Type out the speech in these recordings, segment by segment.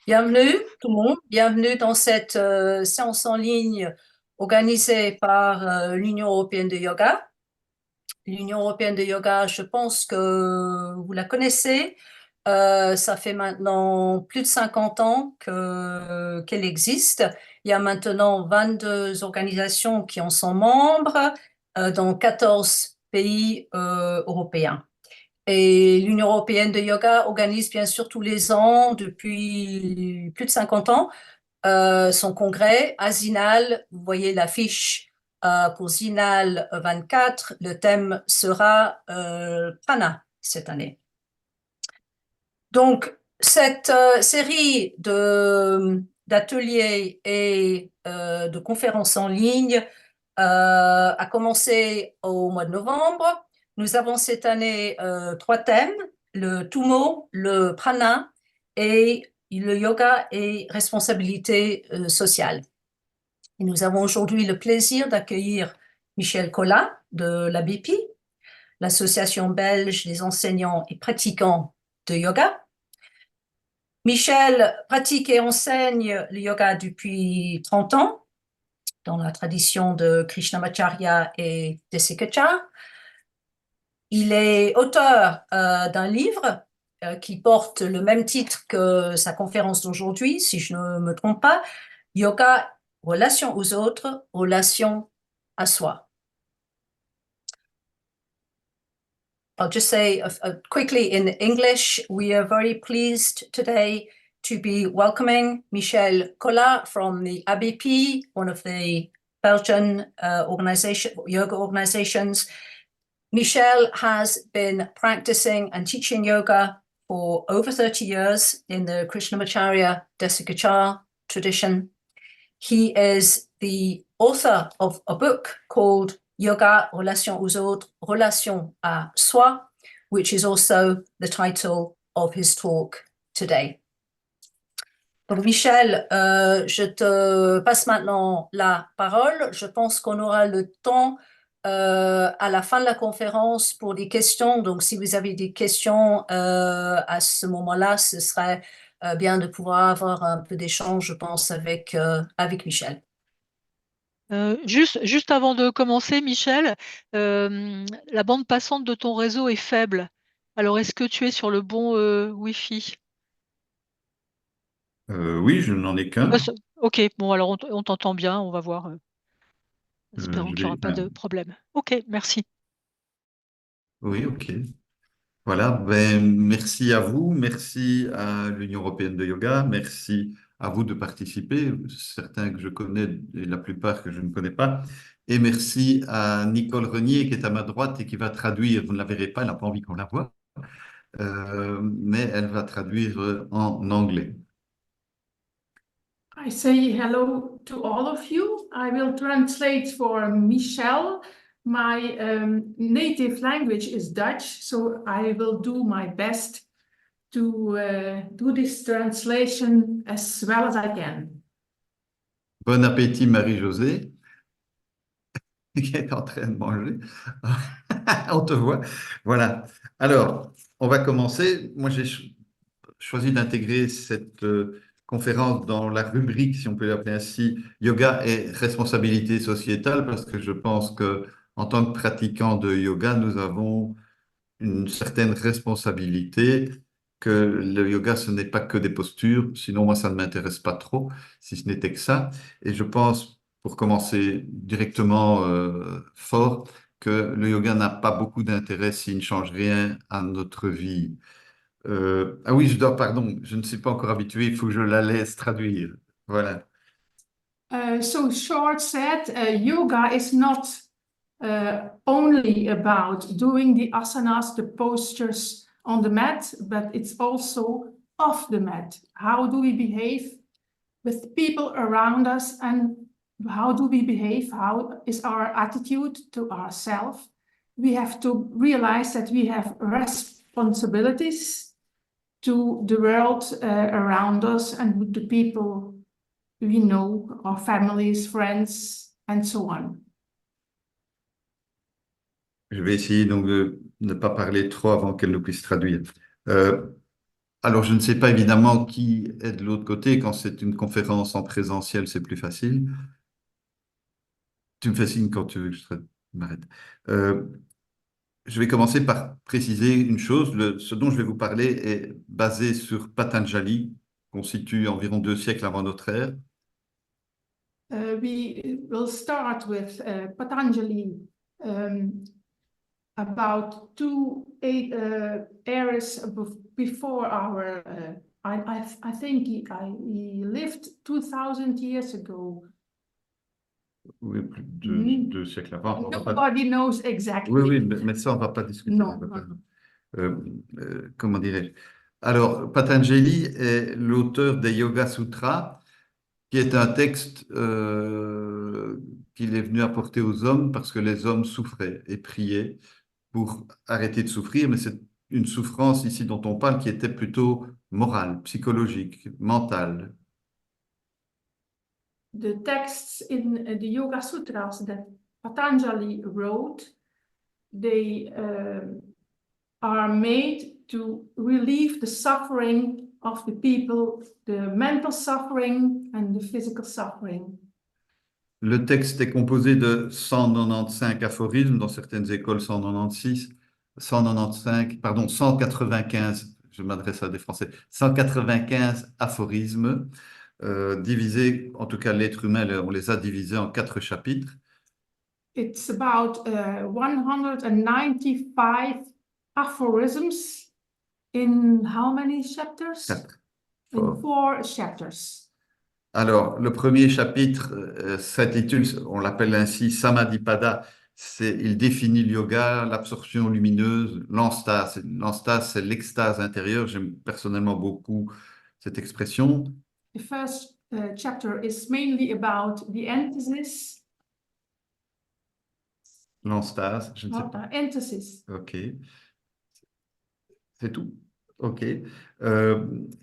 Bienvenue tout le monde, bienvenue dans cette séance en ligne organisée par l'Union européenne de yoga. L'Union européenne de yoga, je pense que vous la connaissez. Ça fait maintenant plus de 50 ans qu'elle existe. Il y a maintenant 22 organisations qui en sont membres dans 14 pays européens. Et l'Union européenne de yoga organise bien sûr tous les ans, depuis plus de 50 ans, son congrès à Zinal. Vous voyez l'affiche pour Zinal 24. Le thème sera Prana cette année. Donc, cette série d'ateliers et de conférences en ligne a commencé au mois de novembre. Nous avons cette année trois thèmes, le Tumo, le Prana et le yoga et responsabilité sociale. Et nous avons aujourd'hui le plaisir d'accueillir Michel Collat de l'ABP, l'Association belge des enseignants et pratiquants de yoga. Michel pratique et enseigne le yoga depuis 30 ans dans la tradition de Krishnamacharya et Desikachar. Il est auteur d'un livre qui porte le même titre que sa conférence d'aujourd'hui, si je ne me trompe pas, Yoga, relation aux autres, relation à soi. I'll just say quickly in English, we are very pleased today to be welcoming Michel Collat from the ABP, one of the Belgian yoga organizations. Michel has been practicing and teaching yoga for over 30 years in the Krishnamacharya Desikachar tradition. He is the author of a book called Yoga, Relation aux autres, Relation à soi, which is also the title of his talk today. Donc Michel, je te passe maintenant la parole. Je pense qu'on aura le temps à la fin de la conférence pour des questions. Donc si vous avez des questions à ce moment-là, ce serait bien de pouvoir avoir un peu d'échange, je pense, avec Michel. Juste avant de commencer, Michel, la bande passante de ton réseau est faible. Alors, est-ce que tu es sur le bon Wi-Fi? Oui, je n'en ai qu'un. Ok, bon, alors on t'entend bien, on va voir. Espérons Je qu'il n'y aura pas de problème. Ok, merci. Oui, ok. Voilà, ben, merci à vous, merci à l'Union européenne de yoga, merci à vous de participer, certains que je connais et la plupart que je ne connais pas. Et merci à Nicole Renier qui est à ma droite et qui va traduire. Vous ne la verrez pas, elle n'a pas envie qu'on la voie, mais elle va traduire en anglais. I say hello to all of you. I will translate for Michel. My native language is Dutch, so I will do my best to do this translation as well as I can. Bon appétit, Marie-Josée, qui est en train de manger. On te voit. Voilà. Alors, on va commencer. Moi, j'ai choisi d'intégrer cette conférence dans la rubrique, si on peut l'appeler ainsi, yoga et responsabilité sociétale, parce que je pense que en tant que pratiquants de yoga, nous avons une certaine responsabilité, que le yoga, ce n'est pas que des postures, sinon moi, ça ne m'intéresse pas trop, si ce n'était que ça. Et je pense, pour commencer directement fort, que le yoga n'a pas beaucoup d'intérêt s'il ne change rien à notre vie. Ah oui, pardon, je ne suis pas encore habitué, il faut que je la laisse traduire. Voilà. So short said, yoga is not only about doing the asanas, the postures on the mat, but it's also off the mat. How do we behave with people around us, and how do we behave? How is our attitude to ourselves? We have to realize that we have responsibilities to the world around us and with the people we know, our families, friends, and so on. Je vais essayer donc de ne pas parler trop avant qu'elle nous puisse traduire. Alors, je ne sais pas évidemment qui est de l'autre côté. Quand c'est une conférence en présentiel, c'est plus facile. Tu me fais signe quand tu veux que je m'arrête. Euh, je vais commencer par préciser une chose. Ce dont je vais vous parler est basé sur Patanjali, qu'on situe environ 2 siècles avant notre ère. We will start with Patanjali about eras before our. I think he lived 2000 years ago. Oui, plus de Mm. 2 siècles avant. On va pas- Nobody knows exactly. Oui, oui, mais ça, on ne va pas discuter. Non, On va pas- non. Comment dirais-je? Alors, Patanjali est l'auteur des Yoga Sutras, qui est un texte qu'il est venu apporter aux hommes parce que les hommes souffraient et priaient pour arrêter de souffrir, mais c'est une souffrance ici dont on parle qui était plutôt morale, psychologique, mentale. The texts in the Yoga Sutras that Patanjali wrote, they are made to relieve the suffering of the people, the mental suffering and the physical suffering. Le texte est composé de 195 aphorismes, dans certaines écoles 196, 195, je m'adresse à des Français, 195 aphorismes, divisés, en tout cas l'être humain, on les a divisés en 4 chapitres. It's about 195 aphorisms in how many chapters? 4. In 4 chapters. Alors, le premier chapitre s'intitule, on l'appelle ainsi Samadhipada. Il définit le yoga, l'absorption lumineuse, l'enstase. L'enstase, c'est l'extase intérieure. J'aime personnellement beaucoup cette expression. The first chapter is mainly about the antithesis. L'enstase, je ne sais Not pas. antithesis. OK. C'est tout. OK.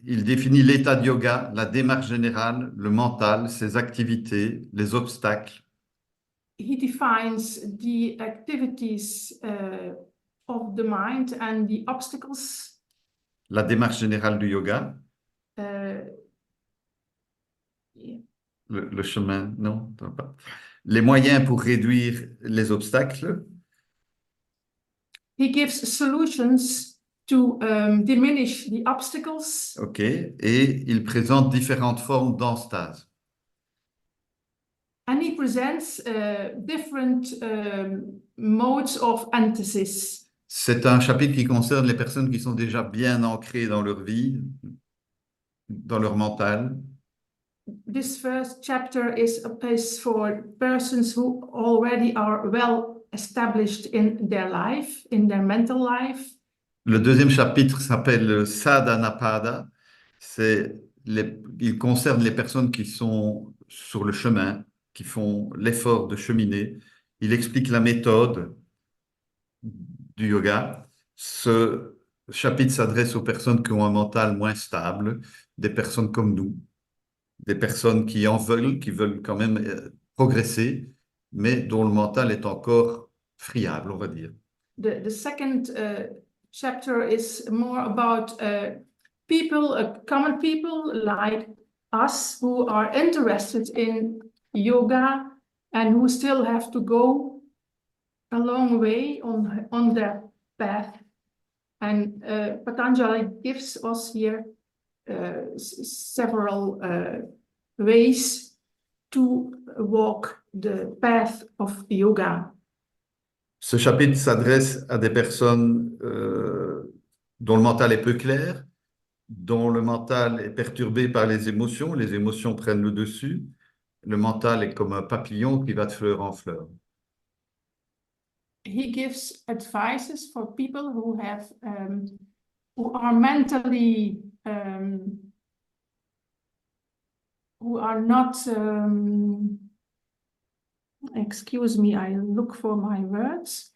Il définit l'état de yoga, la démarche générale, le mental, ses activités, les obstacles. He defines the activities of the mind and the obstacles. La démarche générale du yoga, Yeah. le chemin, non, pas. Les moyens pour réduire les obstacles. He gives solutions to diminish the obstacles. OK. Et il présente différentes formes d'enstase. And he presents different modes of antithesis. C'est un chapitre qui concerne les personnes qui sont déjà bien ancrées dans leur vie, dans leur mental. This first chapter is for persons who already are well established in their life, in their mental life. Le deuxième chapitre s'appelle Sadhanapada. Il concerne les personnes qui sont sur le chemin, qui font l'effort de cheminer. Il explique la méthode du yoga. Ce chapitre s'adresse aux personnes qui ont un mental moins stable, des personnes comme nous, des personnes qui veulent quand même progresser, mais dont le mental est encore friable, on va dire. The second chapter is more about people, common people like us who are interested in yoga and who still have to go a long way on their path. And Patanjali gives us here several ways to walk the path of yoga. Ce chapitre s'adresse à des personnes dont le mental est peu clair, dont le mental est perturbé par les émotions prennent le dessus. Le mental est comme un papillon qui va de fleur en fleur. He gives advices for people who are mentally who are not excuse me, I look for my words,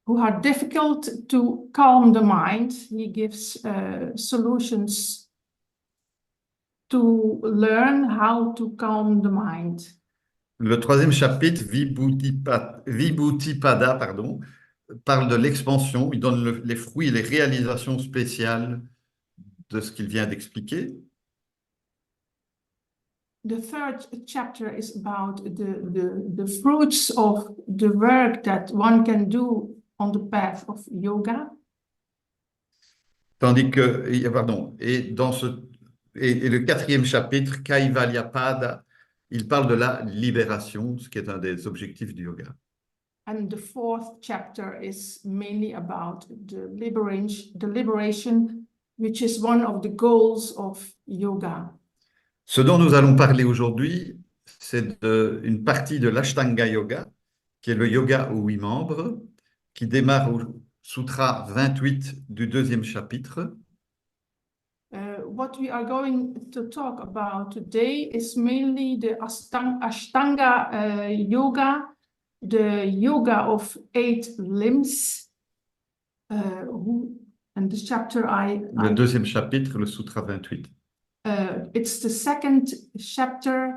who are difficult to calm the mind. He gives solutions to learn how to calm the mind. Le troisième chapitre, Vibhuti-pada, parle de l'expansion. Il donne les fruits et les réalisations spéciales de ce qu'il vient d'expliquer. The third chapter is about the fruits of the work that one can do on the path of yoga. Tandis que, pardon, et le quatrième chapitre, Kaivalyapada, il parle de la libération, ce qui est un des objectifs du yoga. And the fourth chapter is mainly about the liberation, which is one of the goals of yoga. Ce dont nous allons parler aujourd'hui, c'est une partie de l'Ashtanga Yoga, qui est le yoga aux 8 membres, qui démarre au Sutra 28 du 2e chapitre. What we are going to talk about today is mainly the Ashtanga Yoga, the yoga of 8 limbs. And this chapter Le 2e chapitre, le Sutra 28. It's the second chapter,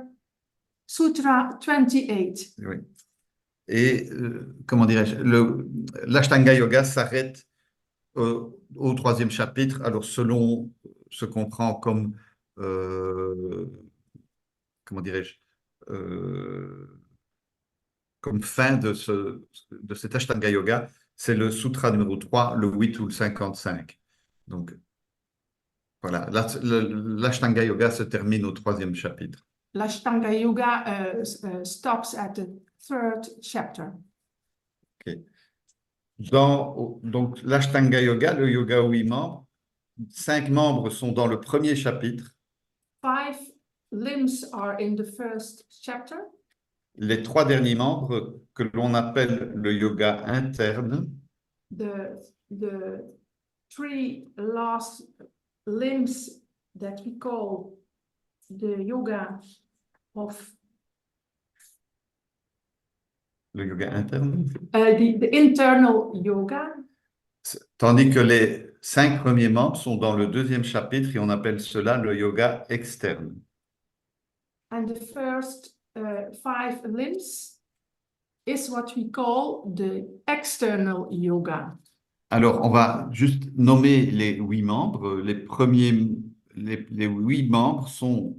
Sutra 28. Oui. Et, comment dirais-je, l'Ashtanga Yoga s'arrête au 3e chapitre, alors selon ce qu'on prend comme, comment dirais-je, comme fin de cet Ashtanga Yoga, c'est le Sutra numéro 3, le 8 ou le 55. Donc, voilà, l'Ashtanga Yoga se termine au 3e chapitre. L'Ashtanga Yoga stops at the 3rd chapter. Okay. Donc, l'Ashtanga Yoga, le yoga aux 8 membres, 5 membres sont dans le 1er chapitre. 5 limbs are in the 1st chapter. Les 3 derniers membres, que l'on appelle le yoga interne, The 3 last limbs that we call the yoga of le yoga interne, the internal yoga. tandis que les 5 premiers membres sont dans le 2e chapitre et on appelle cela le yoga externe. And the first 5 limbs is what we call the external yoga. Alors, on va juste nommer les 8 membres. Les 8 membres sont,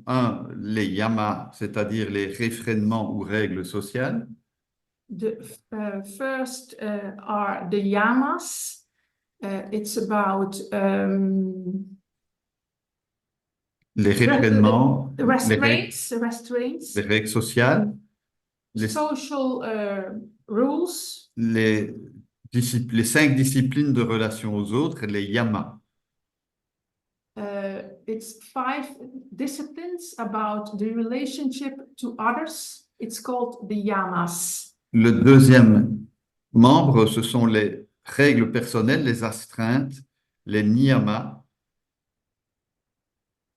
les yamas, c'est-à-dire les réfrénements ou règles sociales. The first are the yamas. It's about les réfrénements, restraints, les règles sociales, les social rules, les 5 disciplines de relation aux autres, les yamas. It's 5 disciplines about the relationship to others. It's called the yamas. Le 2e membre, ce sont les règles personnelles, les astreintes, les niyamas.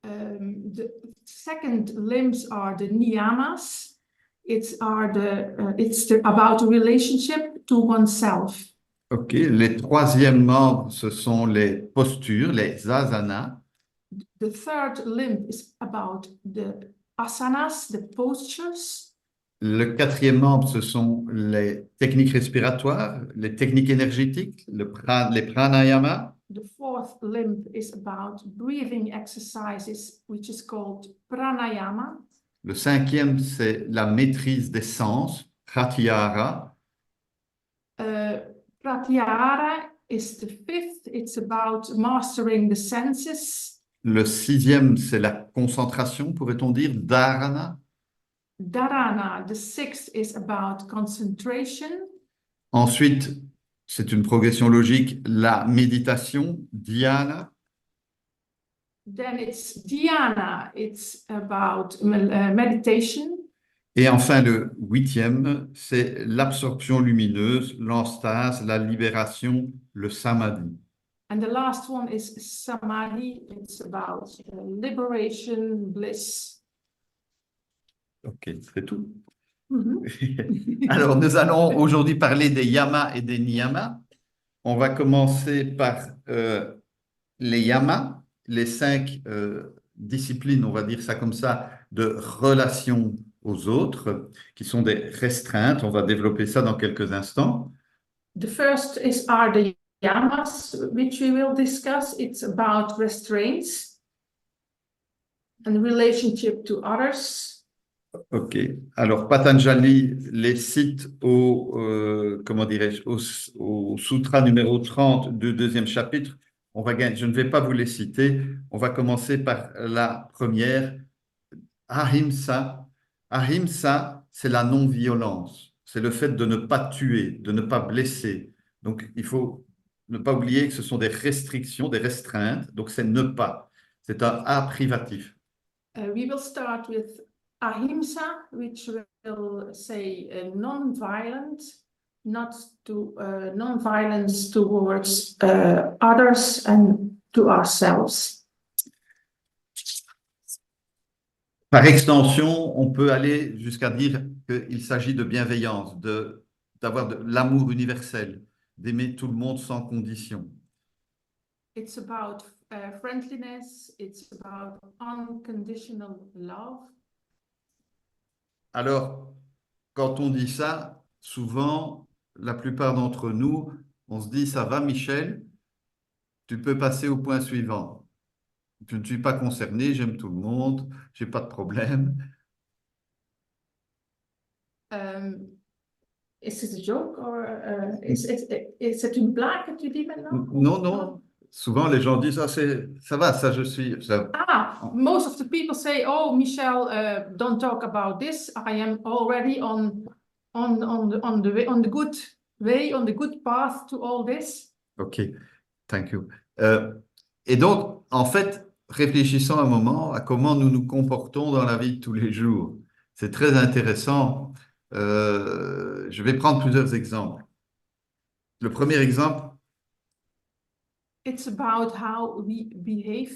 The second limbs are the niyamas. It's about a relationship to oneself. Ok, les 3e membres, ce sont les postures, les asanas. The third limb is about the asanas, the postures. Le 4e membre, ce sont les techniques respiratoires, les techniques énergétiques, les pranayamas. The fourth limb is about breathing exercises, which is called pranayama. Le 5e, c'est la maîtrise des sens, pratyahara. Pratyahara is the 5th. It's about mastering the senses. Le 6e, c'est la concentration, pourrait-on dire, dharana. Dharana, the 6th, is about concentration. Ensuite, c'est une progression logique, la méditation, dhyana. Then it's dhyana, it's about meditation. Et enfin, le 8e, c'est l'absorption lumineuse, l'enstase, la libération, le samadhi. And the last one is samadhi. It's about liberation, bliss. Ok, c'est tout. Mm-hmm. Alors, nous allons aujourd'hui parler des yamas et des niyamas. On va commencer par les yamas, les 5 disciplines, on va dire ça comme ça, de relation aux autres, qui sont des restreintes. On va développer ça dans quelques instants. The first are the yamas, which we will discuss. It's about restraints and relationship to others. Ok. Alors, Patanjali les cite comment dirais-je, au sutra numéro 30 du deuxième chapitre. Je ne vais pas vous les citer. On va commencer par la première. Ahimsa. Ahimsa, c'est la non-violence. C'est le fait de ne pas tuer, de ne pas blesser. Donc, il faut ne pas oublier que ce sont des restrictions, des restreintes. Donc, c'est ne pas. C'est un A privatif. We will start with ahimsa, which will say non-violent, non-violence towards others and to ourselves. Par extension, on peut aller jusqu'à dire qu'il s'agit de bienveillance, d'avoir de l'amour universel, d'aimer tout le monde sans condition. It's about friendliness, it's about unconditional love. Alors, quand on dit ça, souvent, la plupart d'entre nous, on se dit, ça va Michel, tu peux passer au point suivant. Je ne suis pas concerné, j'aime tout le monde, j'ai pas de problème. Is it a joke or is it une blague que tu dis maintenant? Non, non. Souvent, les gens disent, ah, ça va, ça je suis. Ça... Most of the people say, oh, Michel, don't talk about this. I am already on the good way, on the good path to all this. Ok, thank you. Et donc, en fait, réfléchissons un moment à comment nous nous comportons dans la vie de tous les jours. C'est très intéressant. Je vais prendre plusieurs exemples. Le premier exemple. It's about how we behave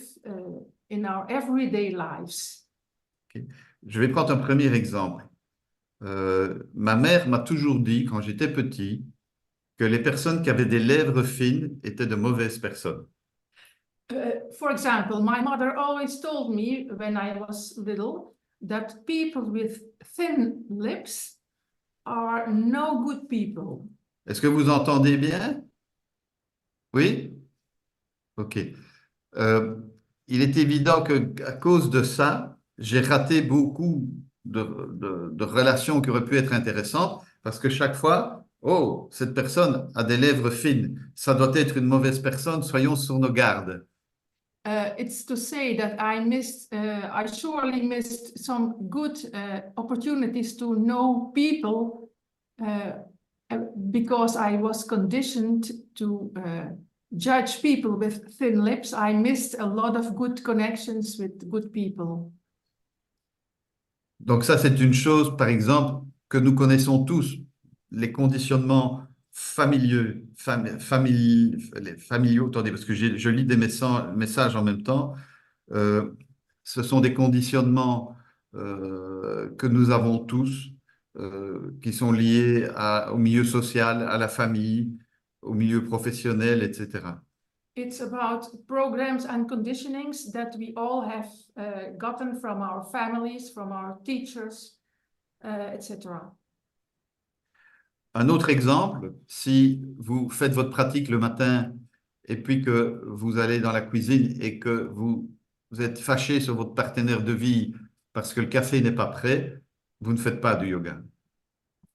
in our everyday lives. Okay. Je vais prendre un premier exemple. Ma mère m'a toujours dit, quand j'étais petit, que les personnes qui avaient des lèvres fines étaient de mauvaises personnes. For example, my mother always told me when I was little that people with thin lips are no good people. Est-ce que vous entendez bien? Oui? Ok. Il est évident qu'à cause de ça, j'ai raté beaucoup de relations qui auraient pu être intéressantes parce que chaque fois, oh, cette personne a des lèvres fines, ça doit être une mauvaise personne, soyons sur nos gardes. It's to say that I surely missed some good opportunities to know people because I was conditioned to judge people with thin lips. I missed a lot of good connections with good people. Donc ça, c'est une chose, par exemple, que nous connaissons tous, les conditionnements familiaux, attendez, parce que je lis des messages en même temps. Ce sont des conditionnements que nous avons tous, qui sont liés au milieu social, à la famille, au milieu professionnel, etc. It's about programs and conditionings that we all have gotten from our families, from our teachers, etc. Un autre exemple, si vous faites votre pratique le matin et puis que vous allez dans la cuisine et que vous êtes fâché sur votre partenaire de vie parce que le café n'est pas prêt, vous ne faites pas du yoga.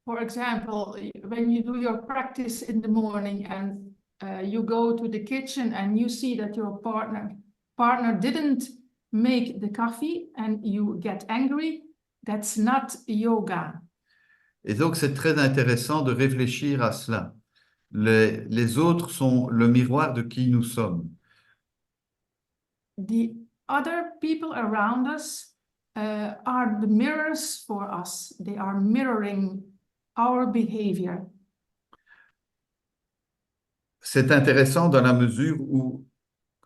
For example, when you do your practice in the morning and you go to the kitchen and you see that your partner didn't make the coffee and you get angry, that's not yoga. Et donc, c'est très intéressant de réfléchir à cela. Les autres sont le miroir de qui nous sommes. The other people around us are the mirrors for us. They are mirroring our behavior. C'est intéressant dans la mesure où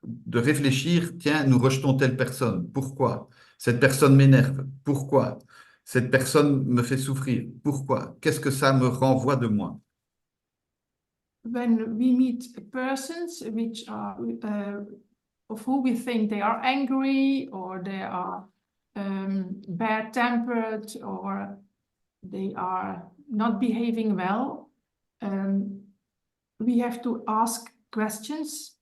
de réfléchir, tiens, nous rejetons telle personne. Pourquoi? Cette personne m'énerve. Pourquoi? Cette personne me fait souffrir. Pourquoi? Qu'est-ce que ça me renvoie de moi? When we meet persons which are of who we think they are angry or they are bad-tempered or they are not behaving well, we have to ask questions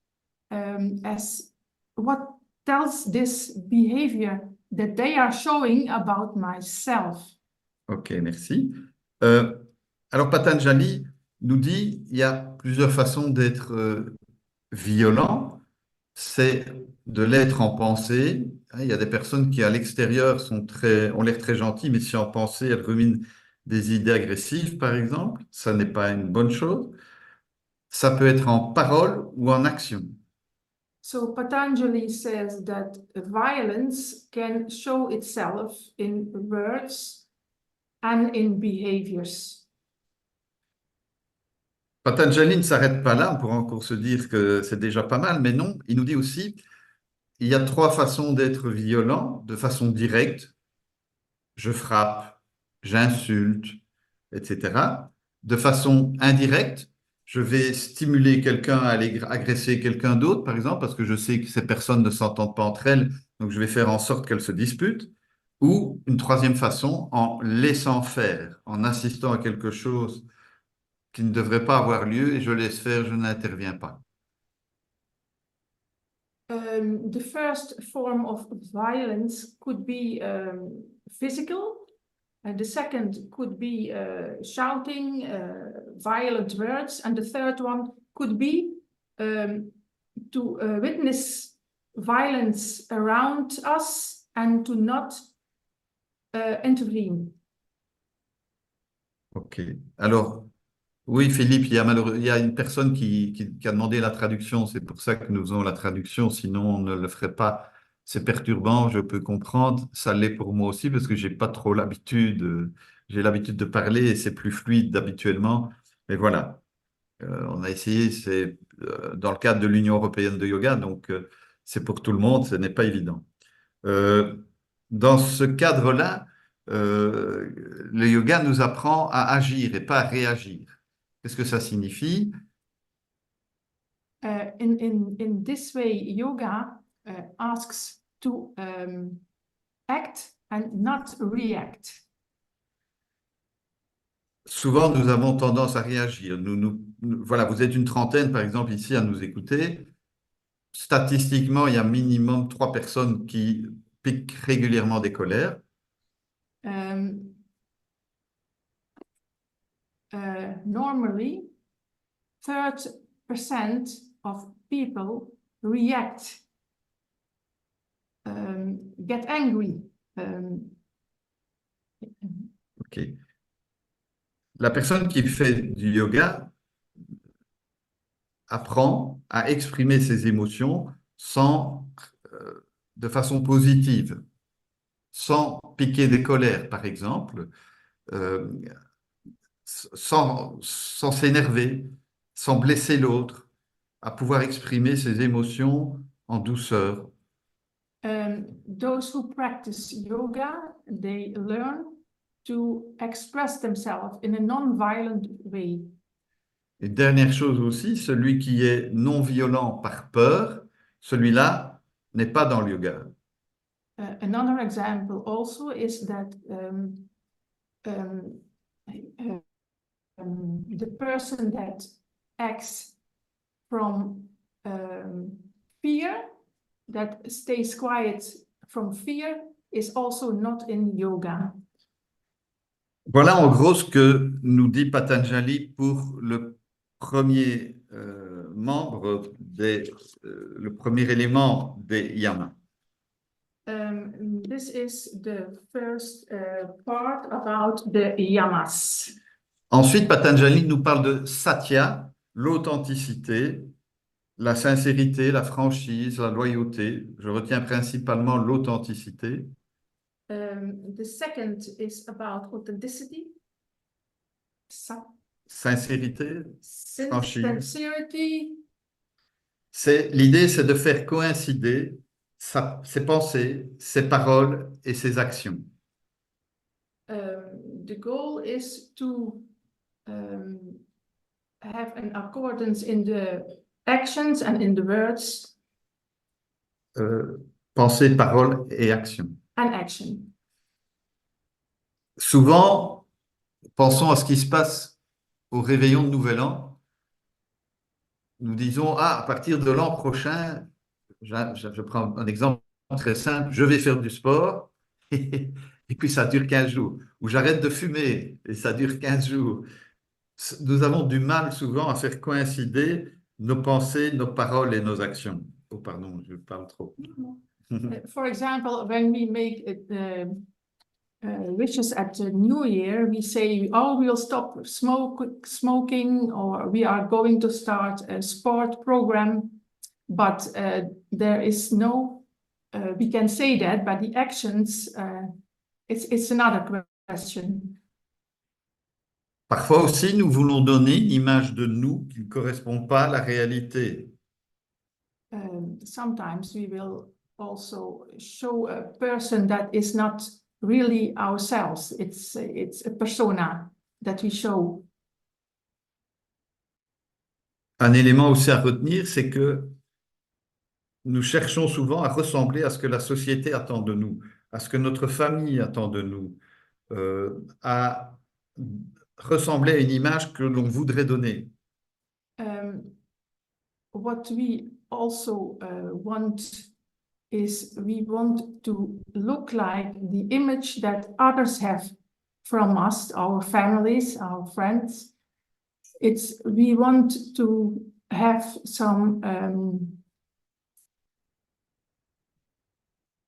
as what tells this behavior that they are showing about myself. Ok, merci. Alors, Patanjali nous dit il y a plusieurs façons d'être violent. C'est de l'être en pensée. Il y a des personnes qui, à l'extérieur, ont l'air très gentilles, mais si en pensée, elles ruminent des idées agressives, par exemple. Ça n'est pas une bonne chose. Ça peut être en parole ou en action. So Patanjali says that violence can show itself in words and in behaviors. Patanjali ne s'arrête pas là, on pourrait encore se dire que c'est déjà pas mal, mais non, il nous dit aussi, il y a 3 façons d'être violent, de façon directe, je frappe, j'insulte, etc. De façon indirecte, je vais stimuler quelqu'un à aller agresser quelqu'un d'autre, par exemple, parce que je sais que ces personnes ne s'entendent pas entre elles, donc je vais faire en sorte qu'elles se disputent. Ou une 3e façon, en laissant faire, en assistant à quelque chose qui ne devrait pas avoir lieu et je laisse faire, je n'interviens pas. The first form of violence could be physical, and the second could be shouting, violent words, and the third one could be to witness violence around us and to not intervene. Ok. Alors, oui, Philippe, il y a une personne qui a demandé la traduction. C'est pour ça que nous faisons la traduction. Sinon, on ne le ferait pas. C'est perturbant, je peux comprendre. Ça l'est pour moi aussi parce que j'ai pas trop l'habitude. J'ai l'habitude de parler et c'est plus fluide d'habituellement. Mais voilà, on a essayé. C'est dans le cadre de l'Union européenne de yoga, donc c'est pour tout le monde. Ce n'est pas évident. Dans ce cadre-là, le yoga nous apprend à agir et pas à réagir. Qu'est-ce que ça signifie? In this way, yoga asks to act and not react. Souvent, nous avons tendance à réagir. Voilà, vous êtes une trentaine, par exemple, ici, à nous écouter. Statistiquement, il y a minimum 3 personnes qui piquent régulièrement des colères. Normally, 30% of people react, get angry. Ok. La personne qui fait du yoga apprend à exprimer ses émotions de façon positive, sans piquer des colères, par exemple, sans s'énerver, sans blesser l'autre, à pouvoir exprimer ses émotions en douceur. Those who practice yoga, they learn to express themselves in a non-violent way. Et dernière chose aussi, celui qui est non violent par peur, celui-là n'est pas dans le yoga. Another example also is that the person that acts from fear, that stays quiet from fear, is also not in yoga. Voilà en gros ce que nous dit Patanjali pour le premier membre le premier élément des yamas. This is the first part about the yamas. Ensuite, Patanjali nous parle de satya, l'authenticité, la sincérité, la franchise, la loyauté. Je retiens principalement l'authenticité. The second is about authenticity. Sincérité, franchise. Sincerity. L'idée, c'est de faire coïncider ses pensées, ses paroles et ses actions. The goal is to have an accordance in the actions and in the words. Pensée, parole et action. And action. Souvent, pensons à ce qui se passe au réveillon de Nouvel An. nous disons, ah, à partir de l'an prochain, je prends un exemple très simple, je vais faire du sport et puis ça dure 15 jours. Ou j'arrête de fumer et ça dure 15 jours. Nous avons du mal souvent à faire coïncider nos pensées, nos paroles et nos actions. Oh, pardon, je parle trop. For example, when we make wishes at the New Year, we say, oh, we'll stop smoking, or we are going to start a sport program. But there is no, we can say that, but the actions, it's another question. Parfois aussi, nous voulons donner une image de nous qui ne correspond pas à la réalité. Sometimes we will also show a person that is not really ourselves. It's a persona that we show. Un élément aussi à retenir, c'est que nous cherchons souvent à ressembler à ce que la société attend de nous, à ce que notre famille attend de nous, à ressembler à une image que l'on voudrait donner. What we also want is we want to look like the image that others have from us, our families, our friends. We want to have some,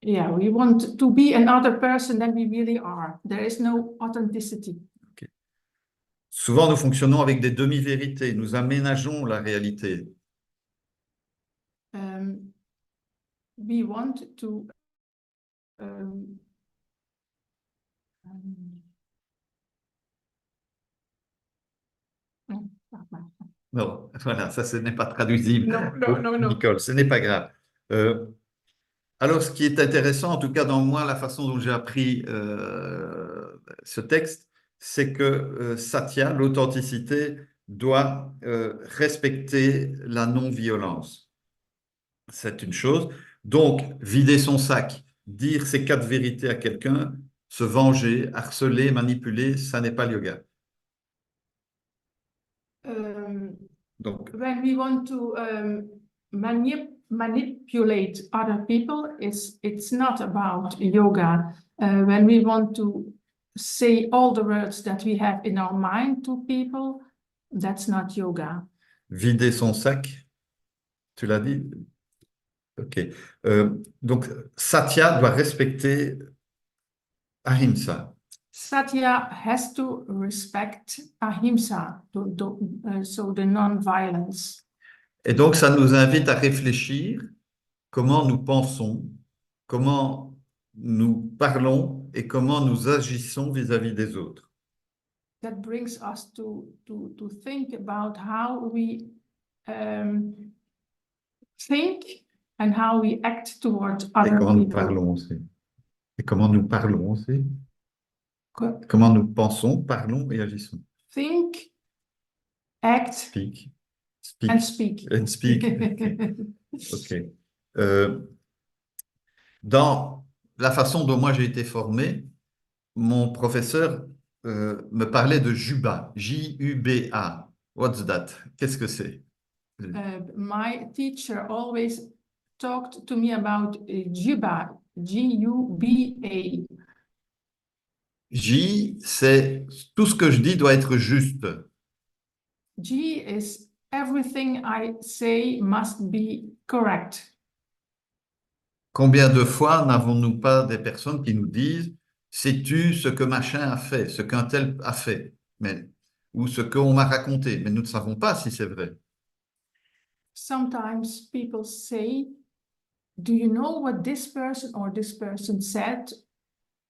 we want to be another person than we really are. There is no authenticity. Okay. Souvent, nous fonctionnons avec des demi-vérités, nous aménageons la réalité. We want to Non, voilà, ça, ce n'est pas traduisible. Non. Nicole, ce n'est pas grave. Alors, ce qui est intéressant, en tout cas dans moi, la façon dont j'ai appris ce texte, c'est que Satya, l'authenticité, doit respecter la non-violence. C'est une chose. Donc, vider son sac, dire ces 4 vérités à quelqu'un, se venger, harceler, manipuler, ça n'est pas le yoga. Donc, when we want to manipulate other people, it's not about yoga. When we want to say all the words that we have in our mind to people, that's not yoga. Vider son sac, tu l'as dit? Ok. Donc, Satya doit respecter Ahimsa. Satya has to respect ahimsa, so the non-violence. Et donc, ça nous invite à réfléchir comment nous pensons, comment nous parlons et comment nous agissons vis-à-vis des autres. That brings us to think about how we think and how we act towards Et other comment nous people. parlons aussi. Et comment nous parlons aussi. Quoi? Comment nous pensons, parlons et agissons. Think, act, Speak. and speak. And speak. Ok. Dans la façon dont moi j'ai été formé, mon professeur me parlait de Juba, J-U-B-A. What's that? Qu'est-ce que c'est? My teacher always talked to me about Juba, G-U-B-A. J, c'est tout ce que je dis doit être juste. G is everything I say must be correct. Combien de fois n'avons-nous pas des personnes qui nous disent « Sais-tu ce que machin a fait, ce qu'un tel a fait, ou ce qu'on m'a raconté ?» Mais nous ne savons pas si c'est vrai. Sometimes people say, do you know what this person said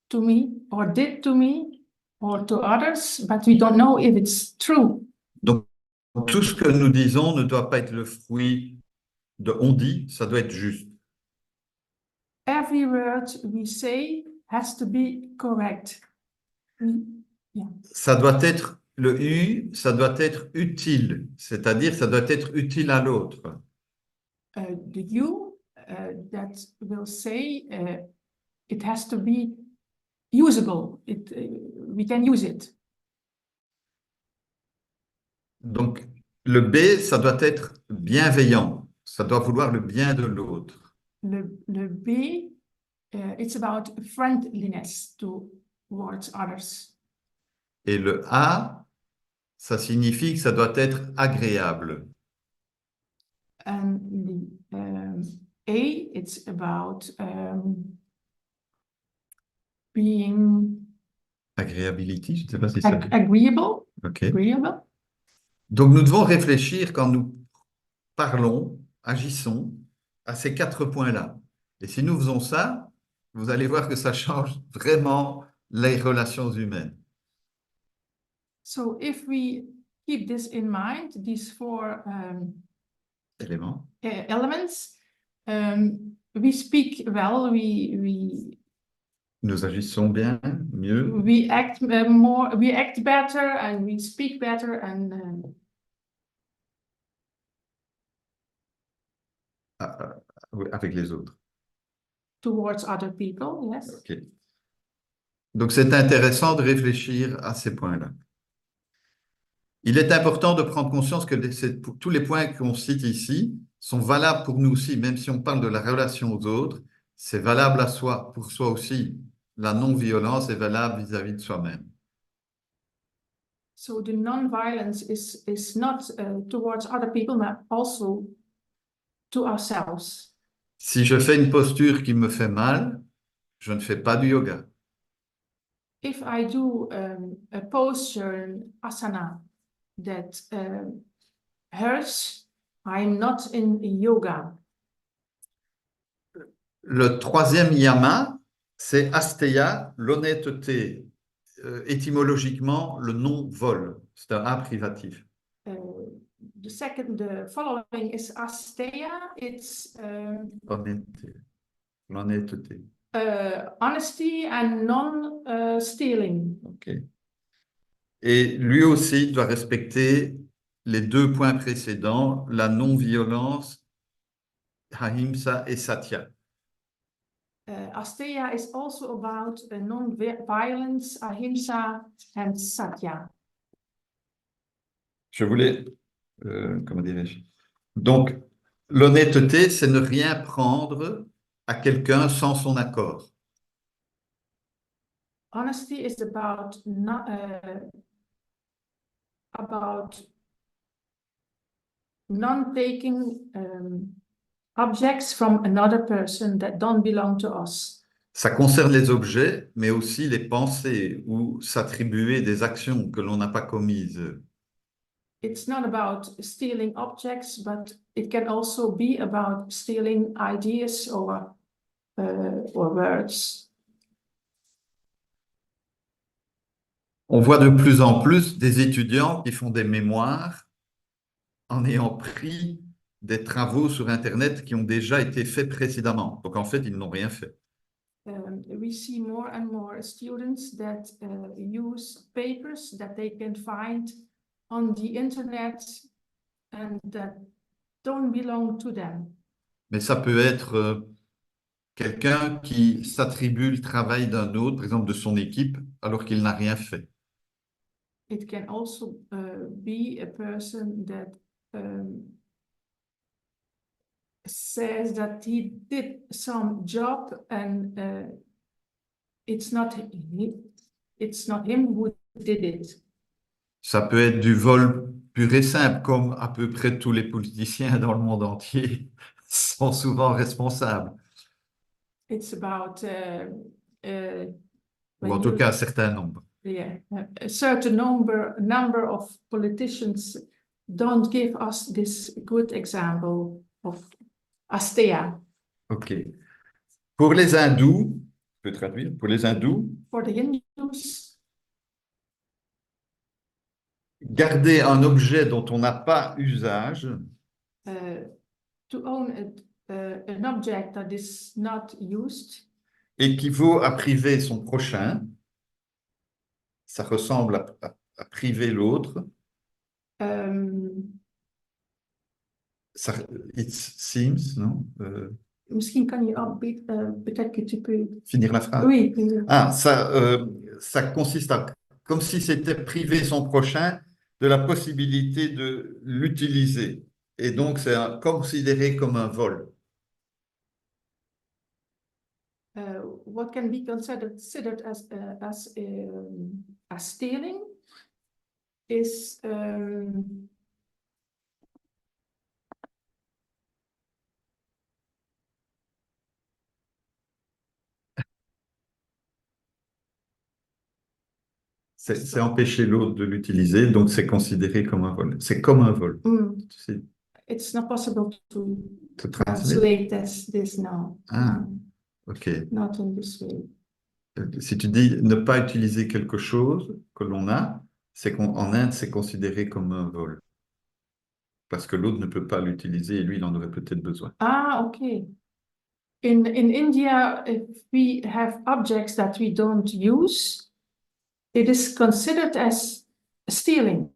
to me or did to me or to others? But we don't know if it's true. Donc, tout ce que nous disons ne doit pas être le fruit de « on dit », ça doit être juste. Every word we say has to be correct. Ça doit être, le « u », ça doit être utile, c'est-à-dire ça doit être utile à l'autre. The you that will say it has to be usable. We can use it. Donc, Le B, ça doit être bienveillant. Ça doit vouloir le bien de l'autre. Le B, it's about friendliness towards others. Et le A, ça signifie que ça doit être agréable. And the A, it's about being Agréabilité, je ne sais pas si ça... agreeable. Ok. Agreeable. Donc, nous devons réfléchir quand nous parlons, agissons à ces 4 points-là. Et si nous faisons ça, vous allez voir que ça change vraiment les relations humaines. So if we keep this in mind, these 4 Éléments. elements, we speak well, Nous agissons bien, mieux. we act more, we act better, and we speak better, and Avec les autres. towards other people, yes. Ok. Donc, c'est intéressant de réfléchir à ces points-là. Il est important de prendre conscience que tous les points qu'on cite ici sont valables pour nous aussi, même si on parle de la relation aux autres, c'est valable à soi, pour soi aussi. La non-violence est valable vis-à-vis de soi-même. So the non-violence is not towards other people, but also to ourselves. Si je fais une posture qui me fait mal, je ne fais pas du yoga. If I do a posture, asana, that hurts, I'm not in yoga. Le troisième yama, c'est asteya, l'honnêteté. Étymologiquement, le non-vol. C'est un A privatif. The following is asteya. It's Honnêteté. L'honnêteté. honesty and non-stealing. Ok. Et lui aussi doit respecter les 2 points précédents, la non-violence, ahimsa et satya. Asteya is also about non-violence, ahimsa, and satya. Je voulais, comment dirais-je? Donc, l'honnêteté, c'est ne rien prendre à quelqu'un sans son accord. Honesty is about non-taking objects from another person that don't belong to us. Ça concerne les objets, mais aussi les pensées ou s'attribuer des actions que l'on n'a pas commises. It's not about stealing objects, but it can also be about stealing ideas or words. On voit de plus en plus des étudiants qui font des mémoires en ayant pris des travaux sur Internet qui ont déjà été faits précédemment. Donc, en fait, ils n'ont rien fait. We see more and more students that use papers that they can find on the internet and that don't belong to them. Mais ça peut être quelqu'un qui s'attribue le travail d'un autre, par exemple de son équipe, alors qu'il n'a rien fait. It can also be a person that says that he did some job and it's not him who did it. Ça peut être du vol pur et simple, comme à peu près tous les politiciens dans le monde entier sont souvent responsables, It's about ou en tout cas un certain nombre. yeah, a certain number of politicians don't give us this good example of asteya. OK. Pour les hindous, je peux traduire, pour les hindous, For the Hindus, garder un objet dont on n'a pas usage, to own an object that is not used équivaut à priver son prochain. Ça ressemble à priver l'autre. It seems, non? Misschien kan je ook peut-être que tu peux. Finir la phrase. Oui. Ah, ça consiste à, comme si c'était priver son prochain de la possibilité de l'utiliser. Et donc, c'est considéré comme un vol. What can be considered as stealing is C'est empêcher l'autre de l'utiliser, donc c'est considéré comme un vol. C'est comme un vol. C'est it's not possible to translate. translate this now. Ah, ok. Not in this way. Si tu dis ne pas utiliser quelque chose que l'on a, c'est qu'en Inde, c'est considéré comme un vol. Parce que l'autre ne peut pas l'utiliser et lui, il en aurait peut-être besoin. Ah, okay. In India, if we have objects that we don't use, it is considered as stealing.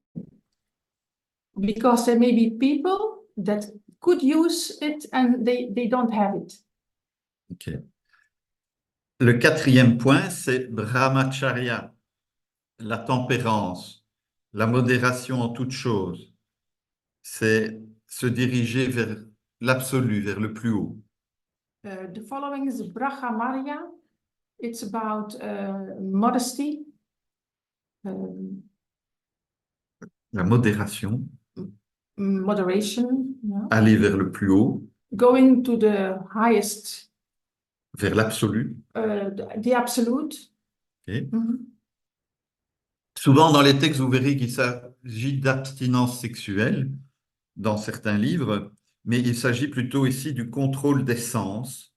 Because there may be people that could use it and they don't have it. Ok. Le quatrième point, c'est brahmacharya, la tempérance, la modération en toutes choses. C'est se diriger vers l'absolu, vers le plus haut. The following is Brahmacharya. It's about modesty, La modération, moderation, yeah. aller vers le plus haut, Going to the highest, vers l'absolu. the absolute. Ok. Mhm. Souvent, dans les textes, vous verrez qu'il s'agit d'abstinence sexuelle dans certains livres, mais il s'agit plutôt ici du contrôle des sens.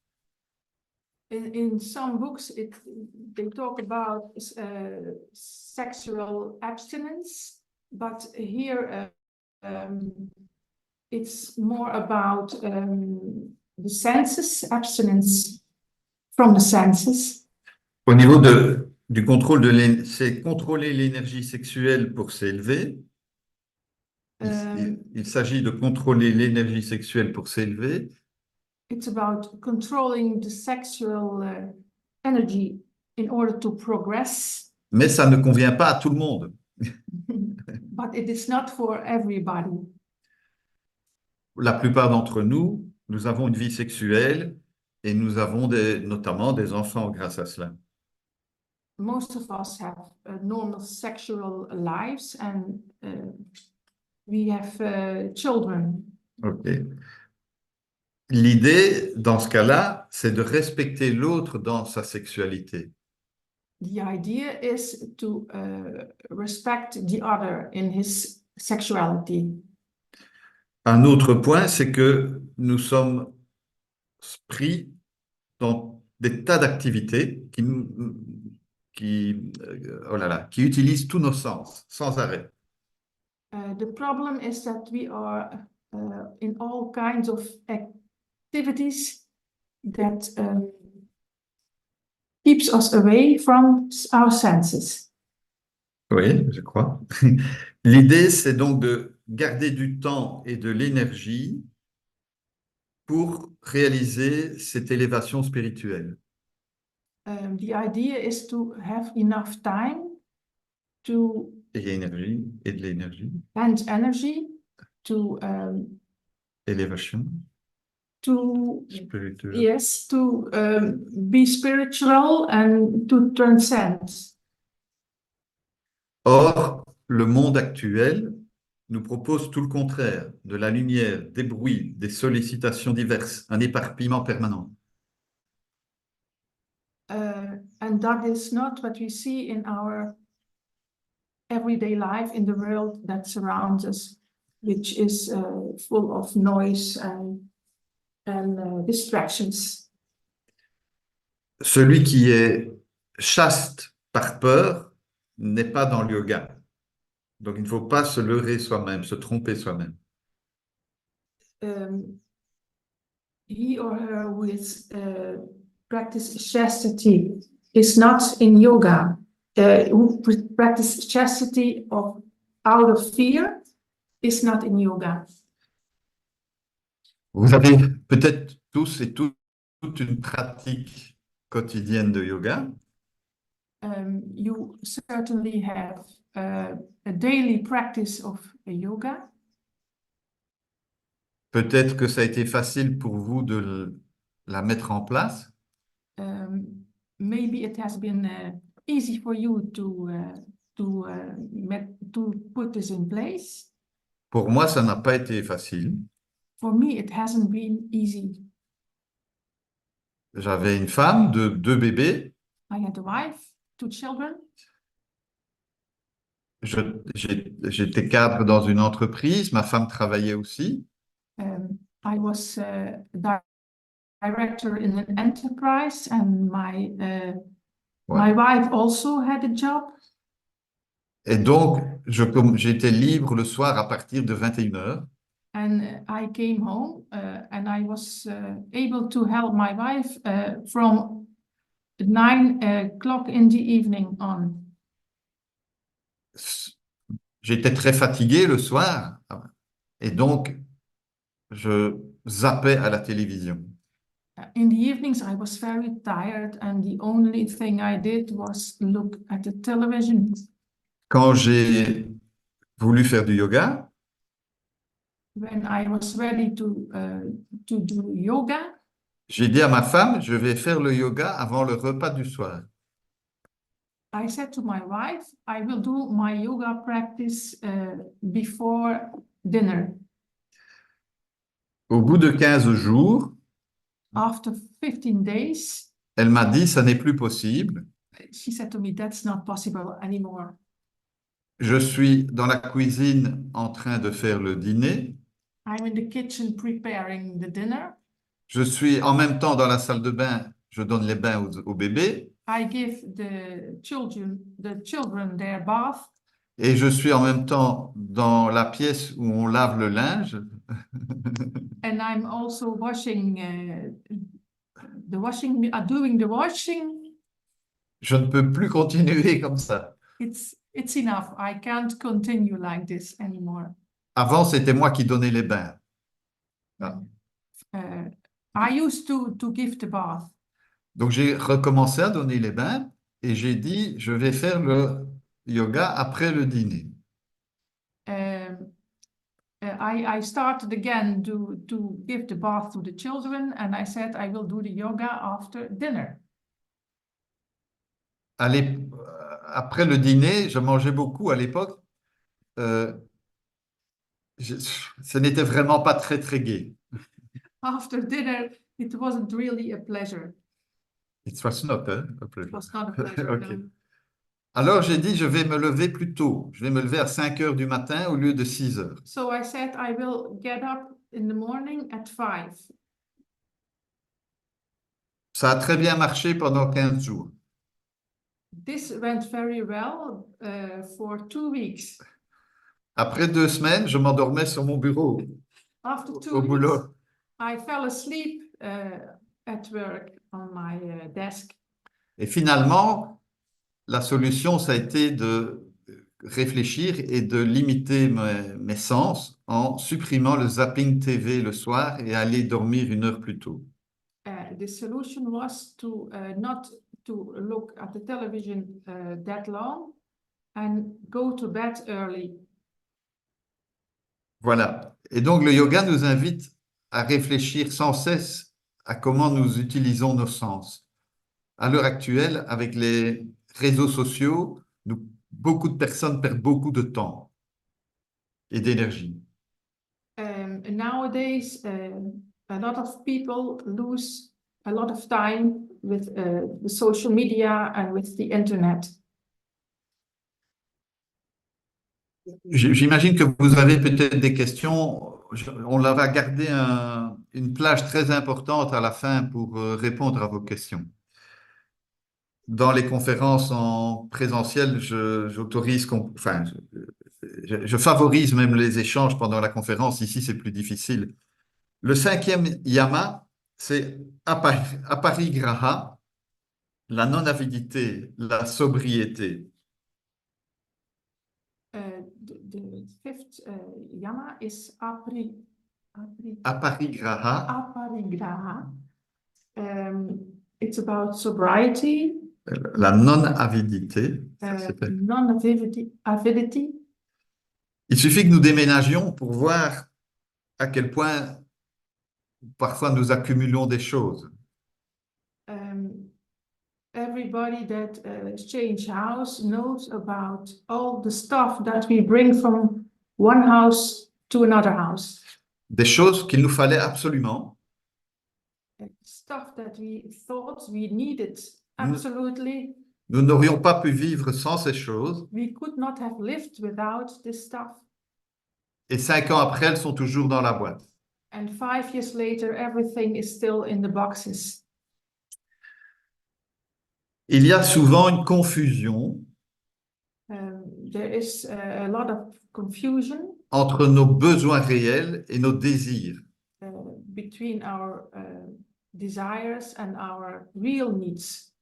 In some books, they talk about sexual abstinence, but here it's more about the senses, abstinence from the senses. Au niveau du contrôle c'est contrôler l'énergie sexuelle pour s'élever. Il s'agit de contrôler l'énergie sexuelle pour s'élever. It's about controlling the sexual energy in order to progress. Mais ça ne convient pas à tout le monde. But it is not for everybody. La plupart d'entre nous, nous avons une vie sexuelle et nous avons notamment des enfants grâce à cela. Most of us have normal sexual lives and we have children. Ok. L'idée, dans ce cas-là, c'est de respecter l'autre dans sa sexualité. The idea is to respect the other in his sexuality. Un autre point, c'est que nous sommes pris dans des tas d'activités qui utilisent tous nos sens, sans arrêt. The problem is that we are in all kinds of activities that keeps us away from our senses. Oui, je crois. L'idée, c'est donc de garder du temps et de l'énergie pour réaliser cette élévation spirituelle. The idea is to have enough time to Et énergie, et de l'énergie, and energy to élévation spirituelle. yes, to be spiritual and to transcend. Or, le monde actuel nous propose tout le contraire, de la lumière, des bruits, des sollicitations diverses, un éparpillement permanent. And that is not what we see in our everyday life in the world that surrounds us, which is full of noise and distractions. Celui qui est chaste par peur n'est pas dans le yoga. Donc, il ne faut pas se leurrer soi-même, se tromper soi-même. He or her who is practice chastity is not in yoga. Who practice chastity out of fear is not in yoga. Vous avez peut-être tous et toutes une pratique quotidienne de yoga. You certainly have a daily practice of yoga. Peut-être que ça a été facile pour vous de la mettre en place. Maybe it has been easy for you to put this in place. Pour moi, ça n'a pas été facile. For me, it hasn't been easy. J'avais une femme de 2 bébés. I had a wife, 2 children. J'étais cadre dans une entreprise. Ma femme travaillait aussi. I was director in an enterprise, and my wife also had a job. Et donc, j'étais libre le soir à partir de 21h. And I came home and I was able to help my wife from 9 o'clock in the evening on. J'étais très fatigué le soir et donc je zappais à la télévision. In the evenings, I was very tired, and the only thing I did was look at the television. Quand j'ai voulu faire du yoga, When I was ready to do yoga, j'ai dit à ma femme, je vais faire le yoga avant le repas du soir. I said to my wife, I will do my yoga practice before dinner. Au bout de 15 jours, After 15 days, elle m'a dit, ça n'est plus possible. she said to me, that's not possible anymore. Je suis dans la cuisine en train de faire le dîner. I'm in the kitchen preparing the dinner. Je suis en même temps dans la salle de bain, je donne les bains aux bébés. I give the children their bath. Et je suis en même temps dans la pièce où on lave le linge. And I'm also washing doing the washing. Je ne peux plus continuer comme ça. It's enough. I can't continue like this anymore. Avant, c'était moi qui donnais les bains. I used to give the bath. Donc, j'ai recommencé à donner les bains et j'ai dit, je vais faire le yoga après le dîner. I started again to give the bath to the children, and I said I will do the yoga after dinner. Après le dîner, je mangeais beaucoup à l'époque. Ce n'était vraiment pas très, très gai. After dinner, it wasn't really a pleasure. It was not a pleasure. It was not a pleasure. Okay. No. Alors, j'ai dit, je vais me lever plus tôt. Je vais me lever à 5 heures du matin au lieu de 6 heures. So I said I will get up in the morning at 5. Ça a très bien marché pendant 15 jours. This went very well for 2 weeks. Après 2 semaines, je m'endormais sur mon bureau, After 2 au weeks, boulot. I fell asleep at work on my desk. Et finalement, la solution, ça a été de réfléchir et de limiter mes sens en supprimant le zapping TV le soir et aller dormir 1 heure plus tôt. The solution was to not to look at the television that long and go to bed early. Voilà. Et donc, le yoga nous invite à réfléchir sans cesse à comment nous utilisons nos sens. À l'heure actuelle, avec les réseaux sociaux, beaucoup de personnes perdent beaucoup de temps et d'énergie. Nowadays, a lot of people lose a lot of time with the social media and with the internet. J'imagine que vous avez peut-être des questions. On va garder une plage très importante à la fin pour répondre à vos questions. Dans les conférences en présentiel, j'autorise, enfin, je favorise même les échanges pendant la conférence. Ici, c'est plus difficile. Le 5e yama, c'est aparigraha, la non-avidité, la sobriété. The 5th yama is Aparigraha. aparigraha. It's about sobriety. La non-avidité. Ça, c'est fait. Non-avidity. Il suffit que nous déménagions pour voir à quel point parfois nous accumulons des choses. Everybody that change house knows about all the stuff that we bring from one house to another house. Des choses qu'il nous fallait absolument, Stuff that we thought we needed absolutely. nous n'aurions pas pu vivre sans ces choses, We could not have lived without this stuff. et 5 ans après, elles sont toujours dans la boîte. And 5 years later, everything is still in the boxes. Il y a souvent une confusion There is a lot of confusion entre nos besoins réels et nos désirs. between our desires and our real needs.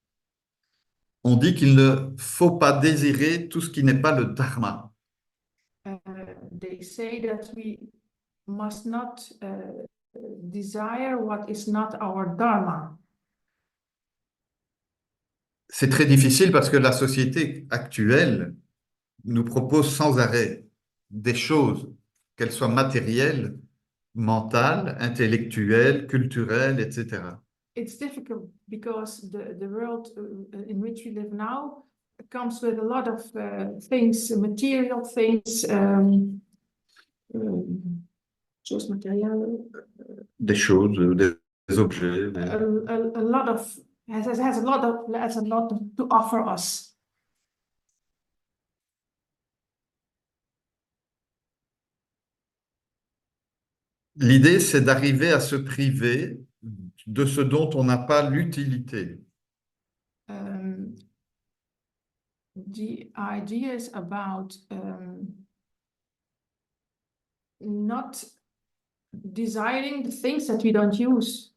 On dit qu'il ne faut pas désirer tout ce qui n'est pas le dharma. They say that we must not desire what is not our dharma. C'est très difficile parce que la société actuelle nous propose sans arrêt des choses, qu'elles soient matérielles, mentales, intellectuelles, culturelles, etc. It's difficult because the world in which we live now comes with a lot of things, material things, choses matérielles, Des choses, des objets. a lot of has a lot to offer us. L'idée, c'est d'arriver à se priver de ce dont on n'a pas l'utilité. The idea is about not desiring the things that we don't use.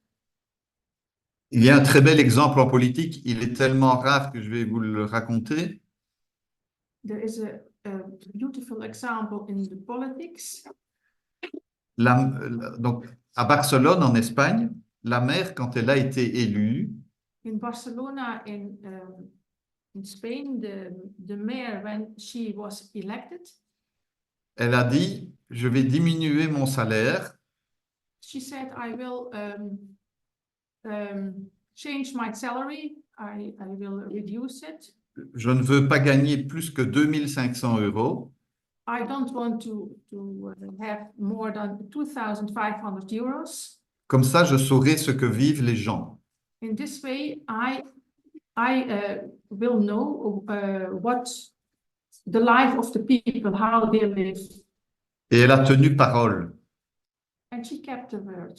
Il y a un très bel exemple en politique, il est tellement rare que je vais vous le raconter. There is a beautiful example in the politics. Donc, à Barcelone, en Espagne, la maire, quand elle a été élue, In Barcelona, in Spain, the mayor, when she was elected, elle a dit, je vais diminuer mon salaire she said, I will change my salary, I will reduce it. je ne veux pas gagner plus que 2500 euros. I don't want to have more than 2,500 euros. Comme ça, je saurai ce que vivent les gens. In this way, I will know what the life of the people, how they live. Et elle a tenu parole. And she kept the word.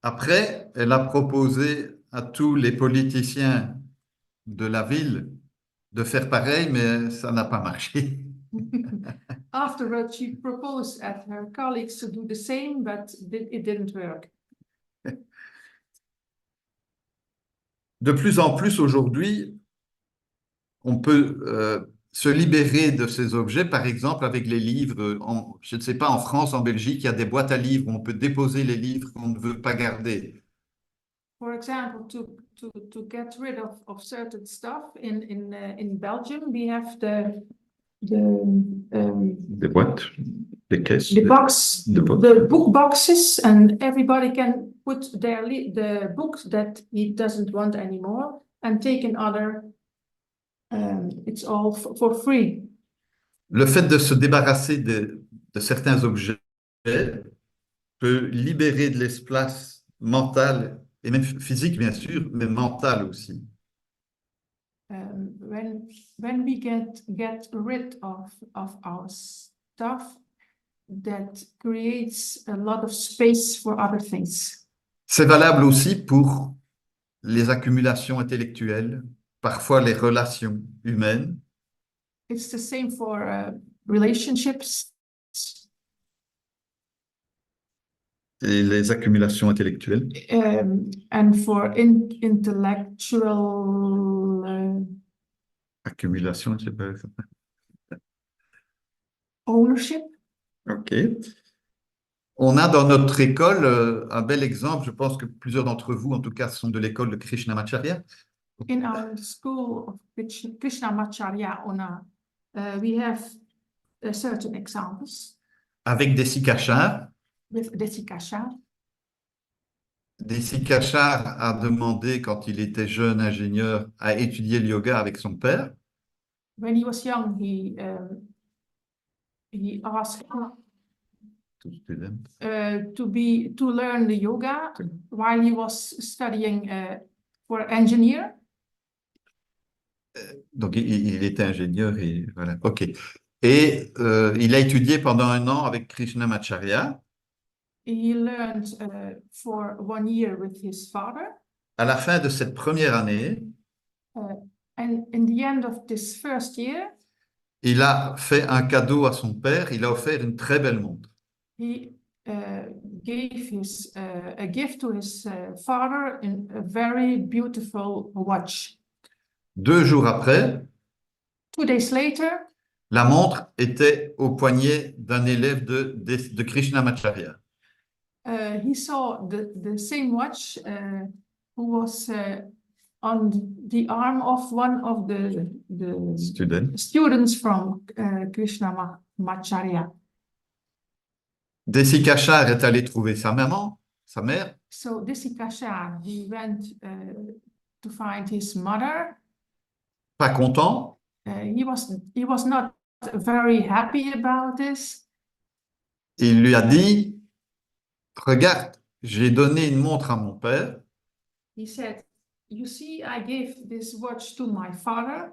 Après, elle a proposé à tous les politiciens de la ville de faire pareil, mais ça n'a pas marché. Afterwards, she proposed at her colleagues to do the same, but it didn't work. De plus en plus aujourd'hui, on peut se libérer de ces objets, par exemple avec les livres. Je ne sais pas, en France, en Belgique, il y a des boîtes à livres où on peut déposer les livres qu'on ne veut pas garder. For example, to get rid of certain stuff in Belgium, we have Des boîtes, des caisses. the box, the book. the book boxes, and everybody can put the books that he doesn't want anymore and take another. It's all for free. Le fait de se débarrasser de certains objets peut libérer de l'espace mental et même physique, bien sûr, mais mental aussi. When we get rid of our stuff, that creates a lot of space for other things. C'est valable aussi pour les accumulations intellectuelles, parfois les relations humaines. It's the same for relationships. Et les accumulations intellectuelles. And for intellectual Accumulation, je sais pas. ownership. OK. On a dans notre école un bel exemple, je pense que plusieurs d'entre vous, en tout cas, sont de l'école de Krishnamacharya. In our school of Krishnamacharya, we have certain examples avec Desikachar. with Desikachar. Desikachar a demandé, quand il était jeune ingénieur, à étudier le yoga avec son père. When he was young, he asked to learn the yoga while he was studying for engineer. Donc, il était ingénieur et voilà. OK. Et il a étudié pendant 1 an avec Krishnamacharya. He learned for 1 year with his father. À la fin de cette première année, And in the end of this first year, il a fait un cadeau à son père. Il a offert une très belle montre. he gave a gift to his father in a very beautiful watch. 2 jours après, 2 days later, la montre était au poignet d'un élève de Krishnamacharya. he saw the same watch who was on the arm of one of the Student. students from Krishnamacharya. Desikachar est allé trouver sa mère, So Desikachar, he went to find his mother. pas content. He was not very happy about this. Et il lui a dit, regarde, j'ai donné une montre à mon père He said, "You see, I gave this watch to my father,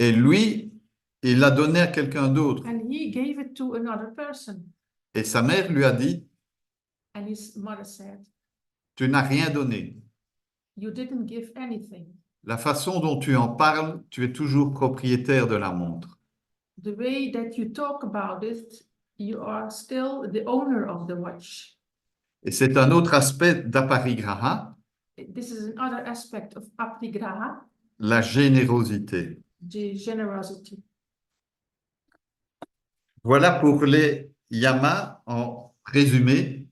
et lui, il l'a donné à quelqu'un d'autre. and he gave it to another person." Et sa mère lui a dit, And his mother said, tu n'as rien donné. "You didn't give anything. La façon dont tu en parles, tu es toujours propriétaire de la montre. The way that you talk about it, you are still the owner of the watch." Et c'est un autre aspect d'aparigraha, This is another aspect of aparigraha, la générosité. the generosity. Voilà pour les yamas en résumé.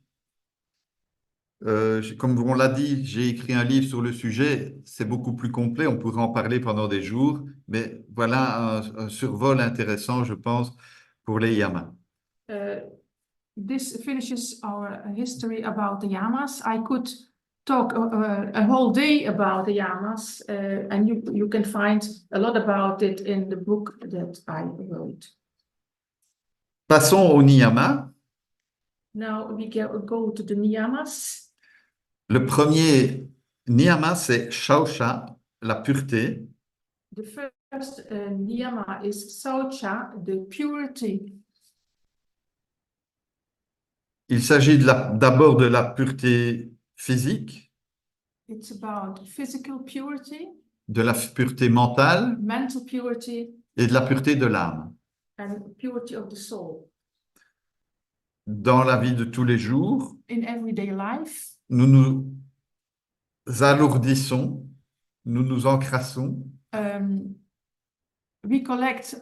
Comme on l'a dit, j'ai écrit un livre sur le sujet, c'est beaucoup plus complet, on pourrait en parler pendant des jours, mais voilà un survol intéressant, je pense, pour les yamas. This finishes our history about the yamas. I could talk a whole day about the yamas, and you can find a lot about it in the book that I wrote. Passons au niyama. Now we go to the niyamas. Le premier niyama, c'est shausha, la pureté. The first niyama is saucha, the purity. Il s'agit d'abord de la pureté physique, It's about physical purity, de la pureté mentale mental purity, et de la pureté de l'âme. and purity of the soul. Dans la vie de tous les jours, In everyday life, nous nous alourdissons, nous nous encrassons, we collect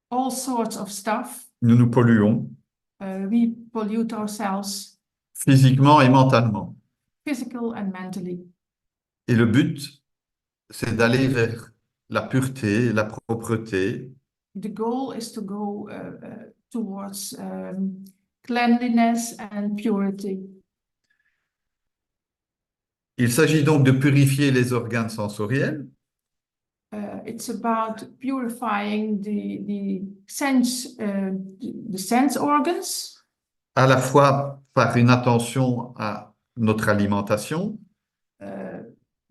all sorts of stuff. nous nous polluons We pollute ourselves, physiquement et mentalement. physical and mentally. Et le but, c'est d'aller vers la pureté, la propreté, The goal is to go towards cleanliness and purity. Il s'agit donc de purifier les organes sensoriels, It's about purifying the sense organs, à la fois par une attention à notre alimentation,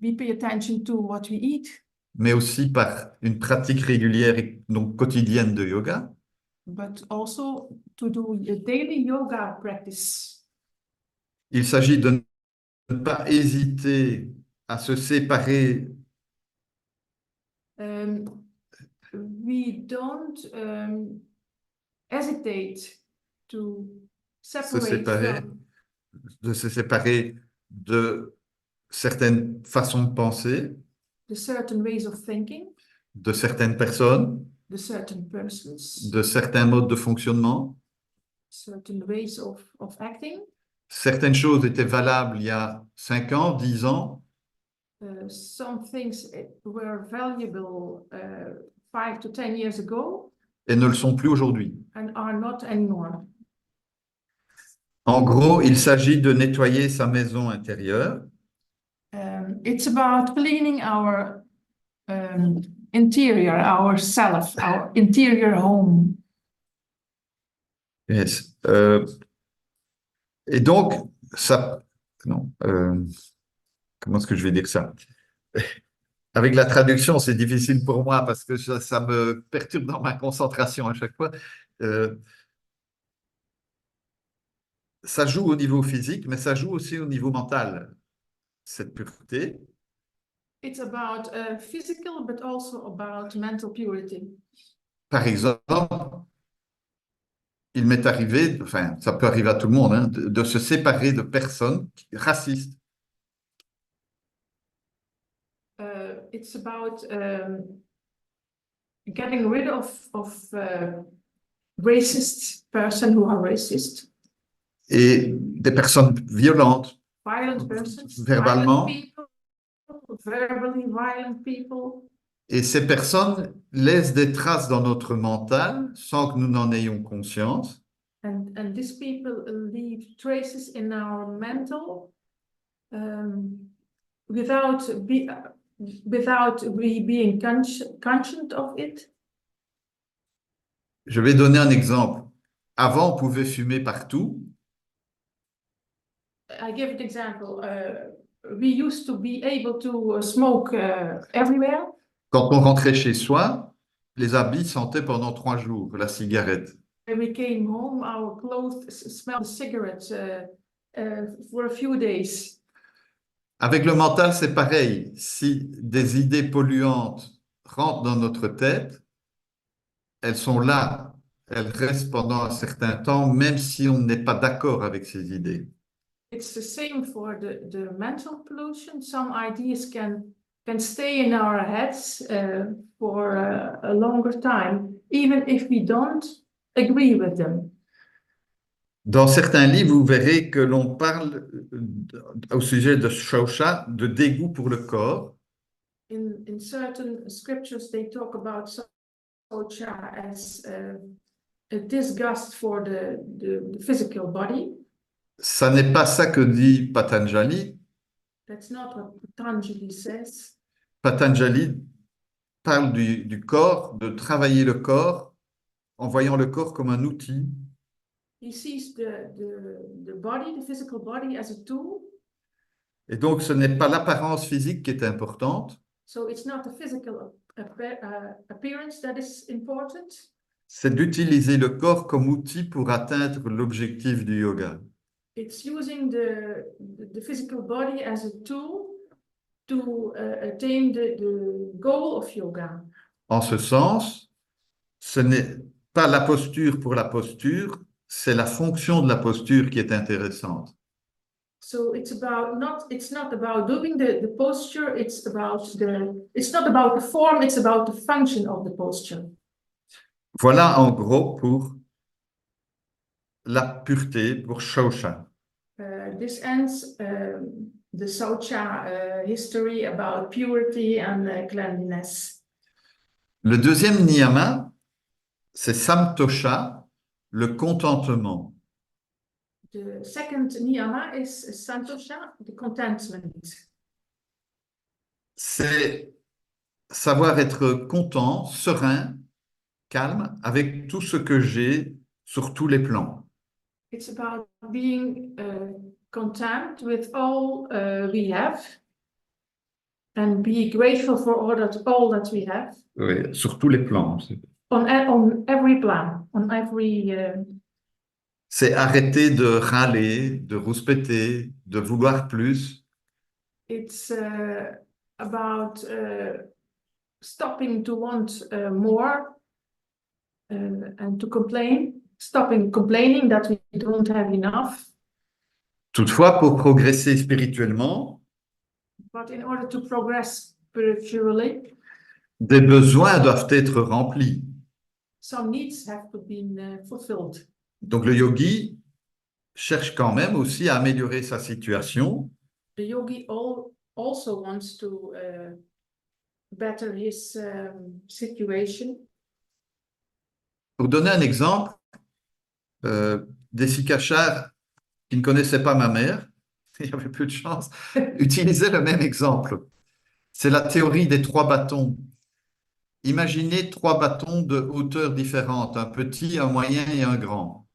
we pay attention to what we eat, mais aussi par une pratique régulière et donc quotidienne de yoga. but also to do a daily yoga practice. Il s'agit de ne pas hésiter à se séparer We don't hesitate to separate de se séparer de certaines façons de penser, the certain ways of thinking, de certaines personnes, the certain persons, de certains modes de fonctionnement. certain ways of acting. Certaines choses étaient valables il y a 5 ans, 10 ans, Some things were valuable 5 to 10 years ago et ne le sont plus aujourd'hui. and are not anymore. En gros, il s'agit de nettoyer sa maison intérieure It's about cleaning our interior, ourself, our interior home. Yes. Et donc, ça... Non. Comment est-ce que je vais dire ça? Avec la traduction, c'est difficile pour moi parce que ça me perturbe dans ma concentration à chaque fois. Ça joue au niveau physique, mais ça joue aussi au niveau mental, cette pureté. It's about physical, but also about mental purity. Par exemple, il m'est arrivé, enfin, ça peut arriver à tout le monde, hein, de se séparer de personnes racistes. It's about getting rid of racist person who are racist, Et des personnes violentes, violent persons, Verbalement. violent people, verbally violent people. et ces personnes laissent des traces dans notre mental sans que nous n'en ayons conscience. And these people leave traces in our mental without we being conscious of it. Je vais donner un exemple. Avant, on pouvait fumer partout. I give an example. We used to be able to smoke everywhere. Quand on rentrait chez soi, les habits sentaient pendant 3 jours la cigarette. When we came home, our clothes smelled cigarettes for a few days. Avec le mental, c'est pareil. Si des idées polluantes rentrent dans notre tête, elles sont là, elles restent pendant un certain temps, même si on n'est pas d'accord avec ces idées. It's the same for the mental pollution. Some ideas can stay in our heads for a longer time, even if we don't agree with them. Dans certains livres, vous verrez que l'on parle au sujet de shosha, de dégoût pour le corps. In certain scriptures, they talk about socha as a disgust for the physical body. Ça n'est pas ça que dit Patanjali. That's not what Patanjali says. Patanjali parle du corps, de travailler le corps, en voyant le corps comme un outil. He sees the body, the physical body, as a tool. Et donc, ce n'est pas l'apparence physique qui est importante, So it's not the physical appearance that is important. c'est d'utiliser le corps comme outil pour atteindre l'objectif du yoga. It's using the physical body as a tool to attain the goal of yoga. En ce sens, ce n'est pas la posture pour la posture, c'est la fonction de la posture qui est intéressante. So it's not about doing the posture, it's not about the form, it's about the function of the posture. Voilà en gros pour la pureté, pour shosha. This ends the Socha history about purity and cleanliness. Le deuxième niyama, c'est samtosha, le contentement. The second niyama is Santosha, the contentment. C'est savoir être content, serein, calme, avec tout ce que j'ai sur tous les plans. It's about being content with all we have and be grateful for all that we have. Oui, sur tous les plans. On every plan, on every. C'est arrêter de râler, de rouspéter, de vouloir plus. It's about stopping to want more and to complain. Stopping complaining that we don't have enough. Toutefois, pour progresser spirituellement, But in order to progress spiritually, des besoins doivent être remplis. some needs have to be fulfilled. Donc le yogi cherche quand même aussi à améliorer sa situation The yogi also wants to better his situation. Pour donner un exemple, Desi Cachard, qui ne connaissait pas ma mère, il y avait peu de chance, utilisait le même exemple. C'est la théorie des 3 bâtons. Imaginez 3 bâtons de hauteur différente, un petit, un moyen et un grand.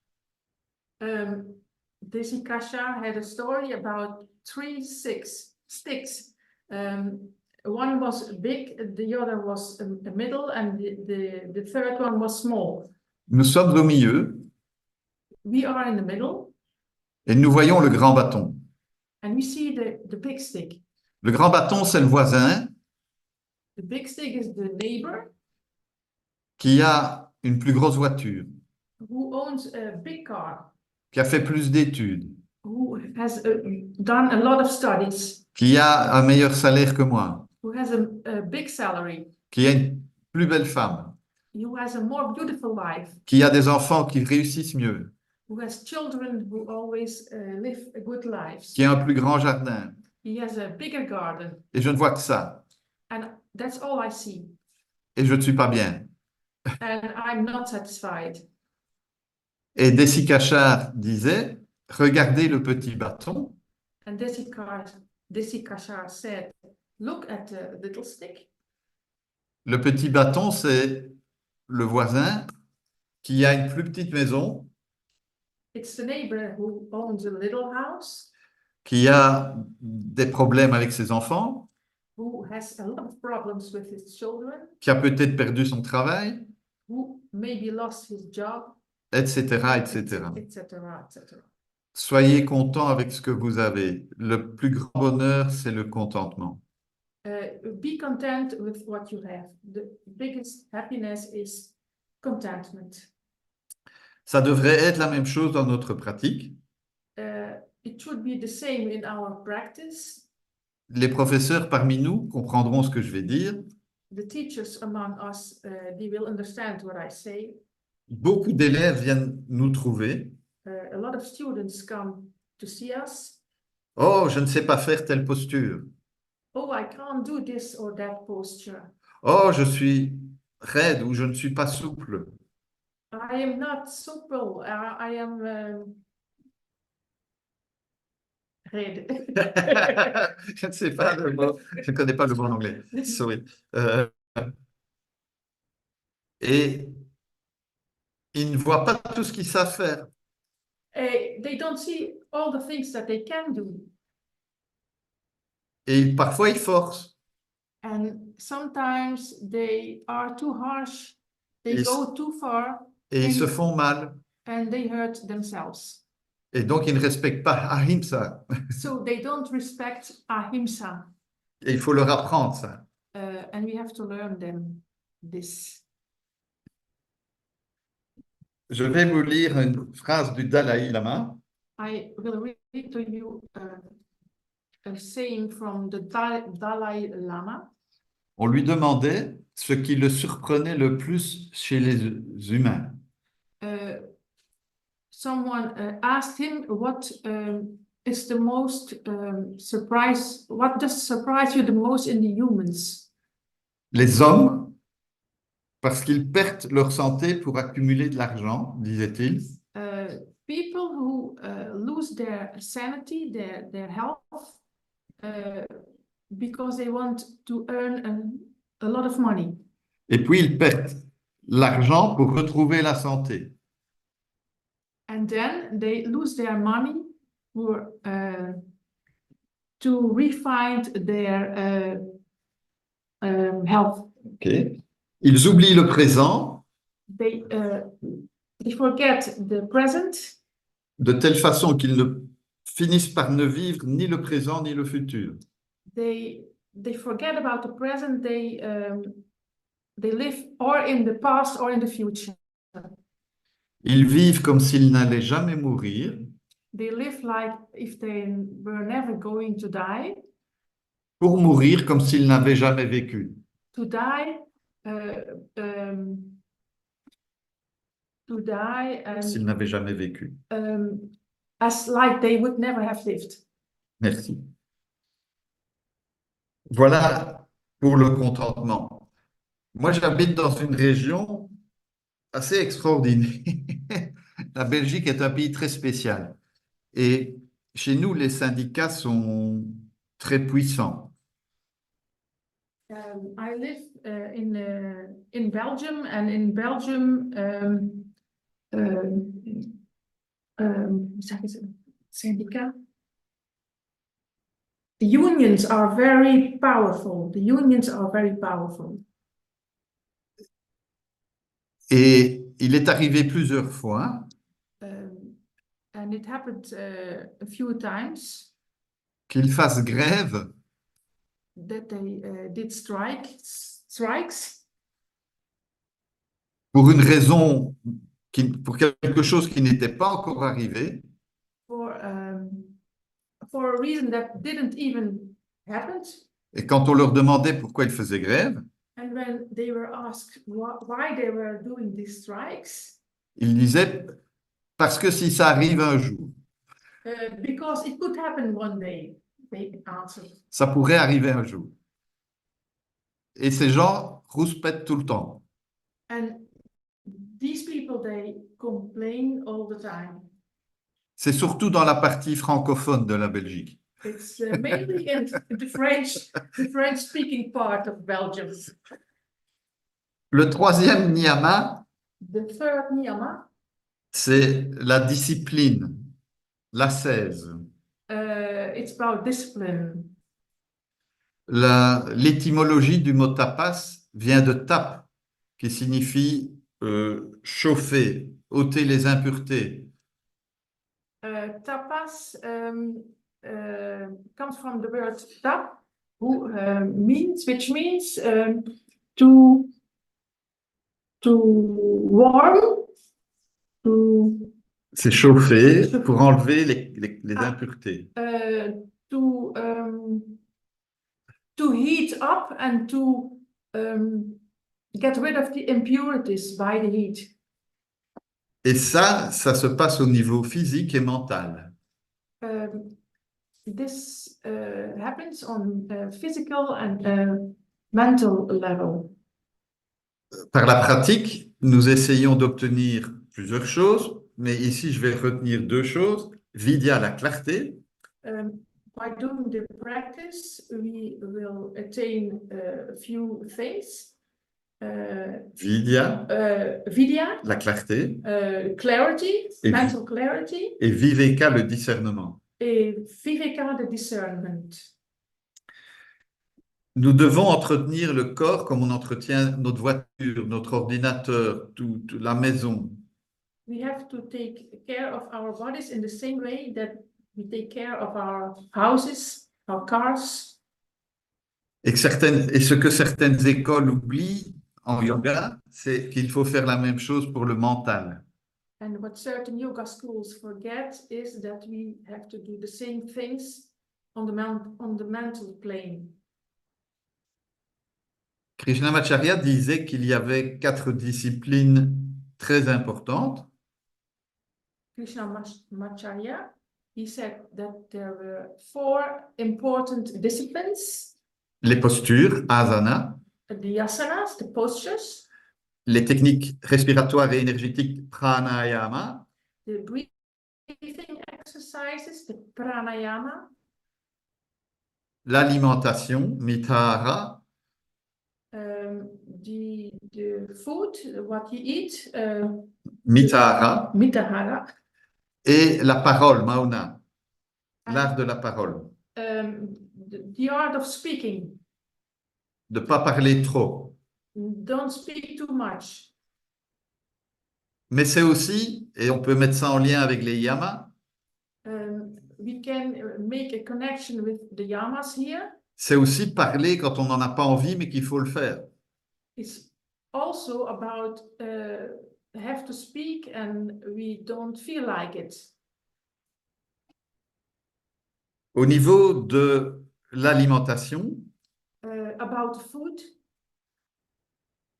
Desi Kasha had a story about 3 sticks. One was big, the other was a middle, and the third one was small. Nous sommes au milieu We are in the middle, et nous voyons le grand bâton. and we see the big stick. Le grand bâton, c'est le voisin The big stick is the neighbor qui a une plus grosse voiture, who owns a big car, qui a fait plus d'études, who has done a lot of studies, qui a un meilleur salaire que moi, who has a big salary, qui a une plus belle femme, who has a more beautiful life, qui a des enfants qui réussissent mieux, who has children who always live a good lives. qui a un plus grand jardin. He has a bigger garden, Et je ne vois que ça. and that's all I see. Et je ne suis pas bien. And I'm not satisfied. Et Desi Cachard disait, regardez le petit bâton, And Desi Kashar said, look at the little stick. le petit bâton, c'est le voisin qui a une plus petite maison, It's the neighbor who owns a little house, qui a des problèmes avec ses enfants, who has a lot of problems with his children, qui a peut-être perdu son travail, who maybe lost his job, etc., etc. etc., etc. Soyez content avec ce que vous avez. Le plus grand bonheur, c'est le contentement. Be content with what you have. The biggest happiness is contentment. Ça devrait être la même chose dans notre pratique. It should be the same in our practice. Les professeurs parmi nous comprendront ce que je vais dire. The teachers among us, they will understand what I say. Beaucoup d'élèves viennent nous trouver. A lot of students come to see us. Oh, je ne sais pas faire telle posture. Oh, I can't do this or that posture. Oh, je suis raide ou je ne suis pas souple. I am not supple. I am red. Je ne sais pas le mot. Je ne connais pas le mot en anglais. Sorry. Et ils ne voient pas tout ce qu'ils savent faire. They don't see all the things that they can do. Et parfois, ils forcent. And sometimes they are too harsh. They Ils- go too far Et ils se font mal. and they hurt themselves. Et donc, ils ne respectent pas Ahimsa. So they don't respect ahimsa. Et il faut leur apprendre ça. And we have to learn them this. Je vais vous lire une phrase du Dalai Lama. I will read to you a saying from the Dalai Lama. On lui demandait ce qui le surprenait le plus chez les humains. Someone asked him what is the most surprise, what does surprise you the most in the humans? Les hommes, parce qu'ils perdent leur santé pour accumuler de l'argent, disait-il. People who lose their sanity, their health, because they want to earn a lot of money. Et puis ils perdent l'argent pour retrouver la santé. And then they lose their money for, to refine their health. Okay. Ils oublient le présent They forget the present de telle façon qu'ils ne finissent par ne vivre ni le présent ni le futur. they forget about the present. They live or in the past or in the future. Ils vivent comme s'ils n'allaient jamais mourir They live like if they were never going to die. pour mourir comme s'ils n'avaient jamais vécu. To die S'ils n'avaient jamais vécu. as like they would never have lived. Merci. Voilà pour le contentement. Moi, j'habite dans une région assez extraordinaire. La Belgique est un pays très spécial. Et chez nous, les syndicats sont très puissants. I live in Belgium, and in Belgium, hoe zeg je het? Syndica. The unions are very powerful. The unions are very powerful. Et il est arrivé plusieurs fois And it happened a few times qu'ils fassent grève that they did strikes pour une raison, pour quelque chose qui n'était pas encore arrivé. for a reason that didn't even happen. Et quand on leur demandait pourquoi ils faisaient grève, And when they were asked why they were doing these strikes, ils disaient parce que si ça arrive un jour, because it could happen one day, they answered. ça pourrait arriver un jour. Et ces gens rouspètent tout le temps. And these people, they complain all the time. C'est surtout dans la partie francophone de la Belgique. It's mainly in the French-speaking part of Belgium. Le troisième niyama, The third niyama, c'est la discipline, l'ascèse. it's about discipline. L'étymologie du mot tapas vient de tap, qui signifie chauffer, ôter les impuretés. Tapas comes from the word tap, which means to warm, C'est chauffer pour enlever les impuretés. To heat up and to get rid of the impurities by the heat. Et ça se passe au niveau physique et mental. This happens on physical and mental level. Par la pratique, nous essayons d'obtenir plusieurs choses, mais ici je vais retenir deux choses. Vidya, la clarté. By doing the practice, we will attain a few things. Vidya, Vidya, la clarté. clarity, Et mental clarity. Et viveka, le discernement. Et viveka, the discernment. Nous devons entretenir le corps comme on entretient notre voiture, notre ordinateur, toute la maison. We have to take care of our bodies in the same way that we take care of our houses, our cars. Et ce que certaines écoles oublient en yoga, c'est qu'il faut faire la même chose pour le mental. And what certain yoga schools forget is that we have to do the same things on the mental plane. Krishnamacharya disait qu'il y avait 4 disciplines très importantes. Krishnamacharya, he said that there were 4 important disciplines. Les postures, asana. The asanas, the postures. Les techniques respiratoires et énergétiques, pranayama. The breathing exercises, the pranayama. L'alimentation, mitara. The food, what you eat. Mitara. Mitahara. Et la parole, mauna. L'art de la parole. The art of speaking. De ne pas parler trop. Don't speak too much. Mais c'est aussi, et on peut mettre ça en lien avec les yamas, We can make a connection with the yamas here. c'est aussi parler quand on n'en a pas envie, mais qu'il faut le faire. It's also about have to speak and we don't feel like it. Au niveau de l'alimentation, About food,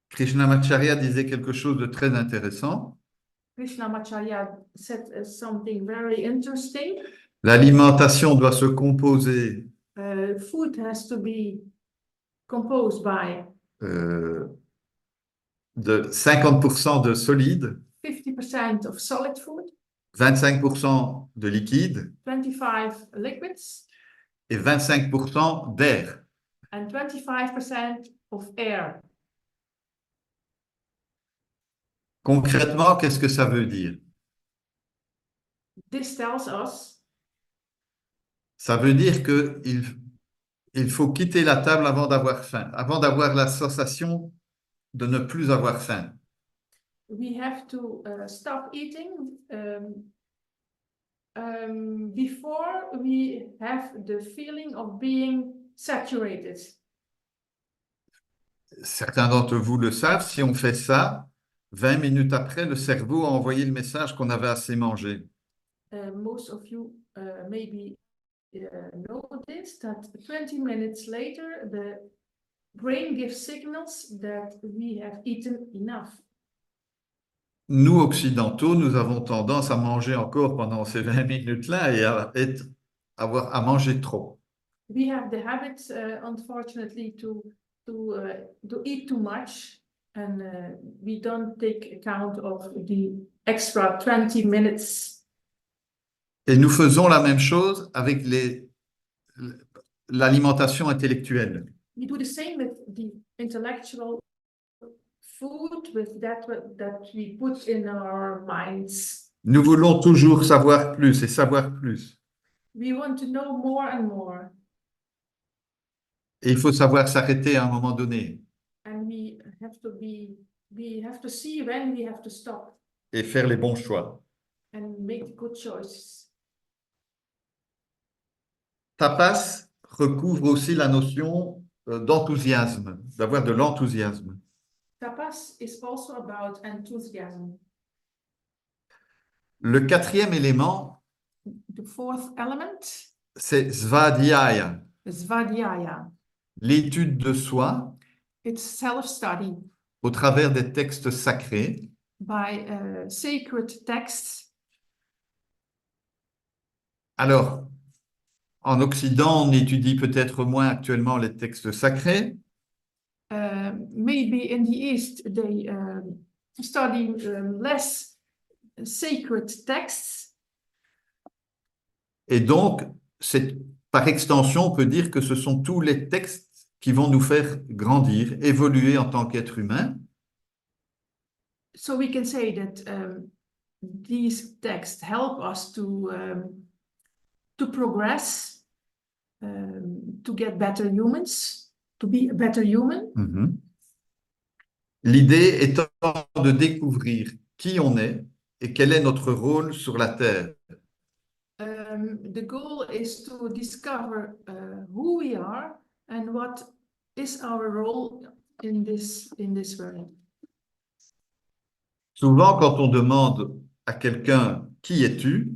Krishnamacharya disait quelque chose de très intéressant. Krishnamacharya said something very interesting. L'alimentation doit se composer Food has to be composed by de 50% de solide, 50% of solid food, 25% de liquide 25 liquids, et 25% d'air. and 25% of air. Concrètement, qu'est-ce que ça veut dire? This tells us Ça veut dire qu'il faut quitter la table avant d'avoir faim, avant d'avoir la sensation de ne plus avoir faim. we have to stop eating before we have the feeling of being saturated. Certains d'entre vous le savent, si on fait ça, 20 minutes après, le cerveau a envoyé le message qu'on avait assez mangé. Most of you maybe know this, that 20 minutes later, the brain gives signals that we have eaten enough. Nous, occidentaux, nous avons tendance à manger encore pendant ces 20 minutes-là et à manger trop. We have the habit, unfortunately, to eat too much, and we don't take account of the extra 20 minutes. Et nous faisons la même chose avec l'alimentation intellectuelle. We do the same with the intellectual food, with that we put in our minds. Nous voulons toujours savoir plus et savoir plus. We want to know more and more, Et il faut savoir s'arrêter à un moment donné and we have to see when we have to stop et faire les bons choix. and make good choices. Tapas recouvre aussi la notion d'enthousiasme, d'avoir de l'enthousiasme. Tapas is also about enthusiasm. Le quatrième élément, The fourth element c'est svadhyaya, is svadhyaya. l'étude de soi It's self-study au travers des textes sacrés. by sacred texts. Alors, en Occident, on étudie peut-être moins actuellement les textes sacrés, Maybe in the East they study less sacred texts. et donc, par extension, on peut dire que ce sont tous les textes qui vont nous faire grandir, évoluer en tant qu'être humain. So we can say that these texts help us to progress, to get better humans, to be a better human. Mhm. L'idée étant de découvrir qui on est et quel est notre rôle sur la Terre. The goal is to discover who we are and what is our role in this world. Souvent, quand on demande à quelqu'un « Qui es-tu ?»,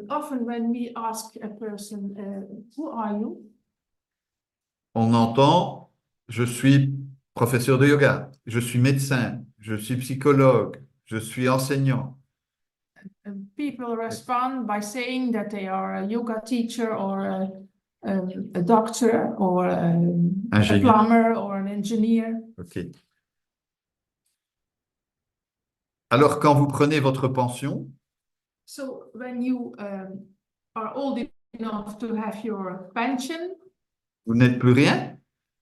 Often when we ask a person, who are you? on entend « Je suis professeur de yoga, je suis médecin, je suis psychologue, je suis enseignant ». People respond by saying that they are a yoga teacher or a doctor or a plumber or an engineer. Ok. Alors, quand vous prenez votre pension, So when you are old enough to have your pension, vous n'êtes plus rien.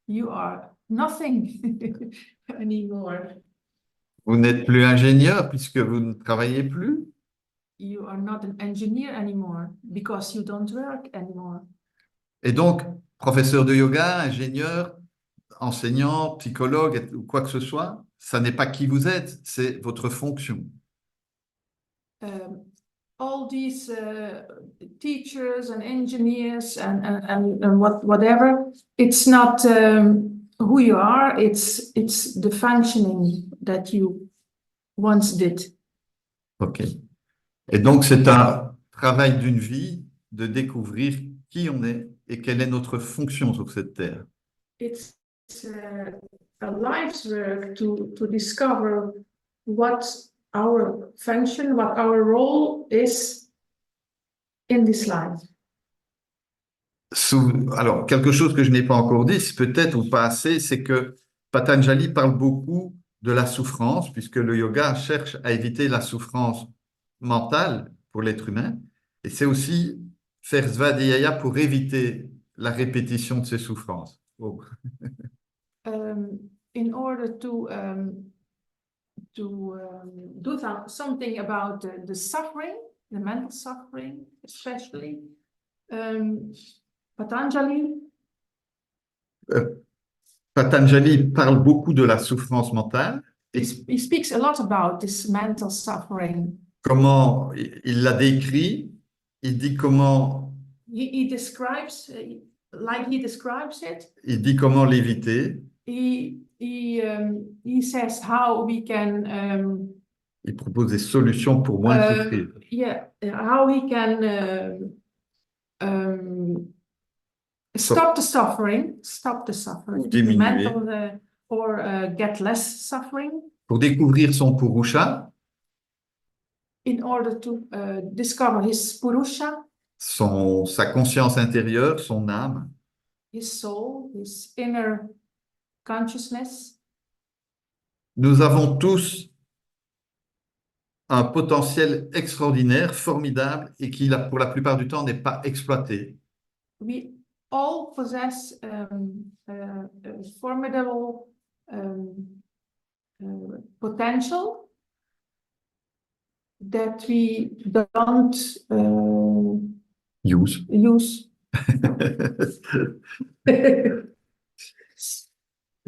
you are nothing anymore. Vous n'êtes plus ingénieur puisque vous ne travaillez plus. You are not an engineer anymore because you don't work anymore. Et donc, professeur de yoga, ingénieur, enseignant, psychologue ou quoi que ce soit, ça n'est pas qui vous êtes, c'est votre fonction. All these teachers and engineers and whatever, it's not who you are, it's the functioning that you once did. Ok. Et donc, c'est un travail d'une vie de découvrir qui on est et quelle est notre fonction sur cette terre. It's a life's work to discover what our function, what our role is in this life. Alors, quelque chose que je n'ai pas encore dit, c'est peut-être ou pas assez, c'est que Patanjali parle beaucoup de la souffrance, puisque le yoga cherche à éviter la souffrance mentale pour l'être humain, et c'est aussi faire Svadhyaya pour éviter la répétition de ces souffrances. Oh. In order to do something about the suffering, the mental suffering, especially, Patanjali Patanjali parle beaucoup de la souffrance mentale et he speaks a lot about this mental suffering. comment il la décrit, il dit comment, He describes, like he describes it. il dit comment l'éviter, He says how we can il propose des solutions pour moins souffrir. how we can stop the suffering, Diminuer. mental or get less suffering. Pour découvrir son Purusha, In order to discover his Purusha, sa conscience intérieure, son âme, his soul, his inner consciousness. nous avons tous un potentiel extraordinaire, formidable, et qui, pour la plupart du temps, n'est pas exploité. We all possess a formidable potential that we don't Use. use.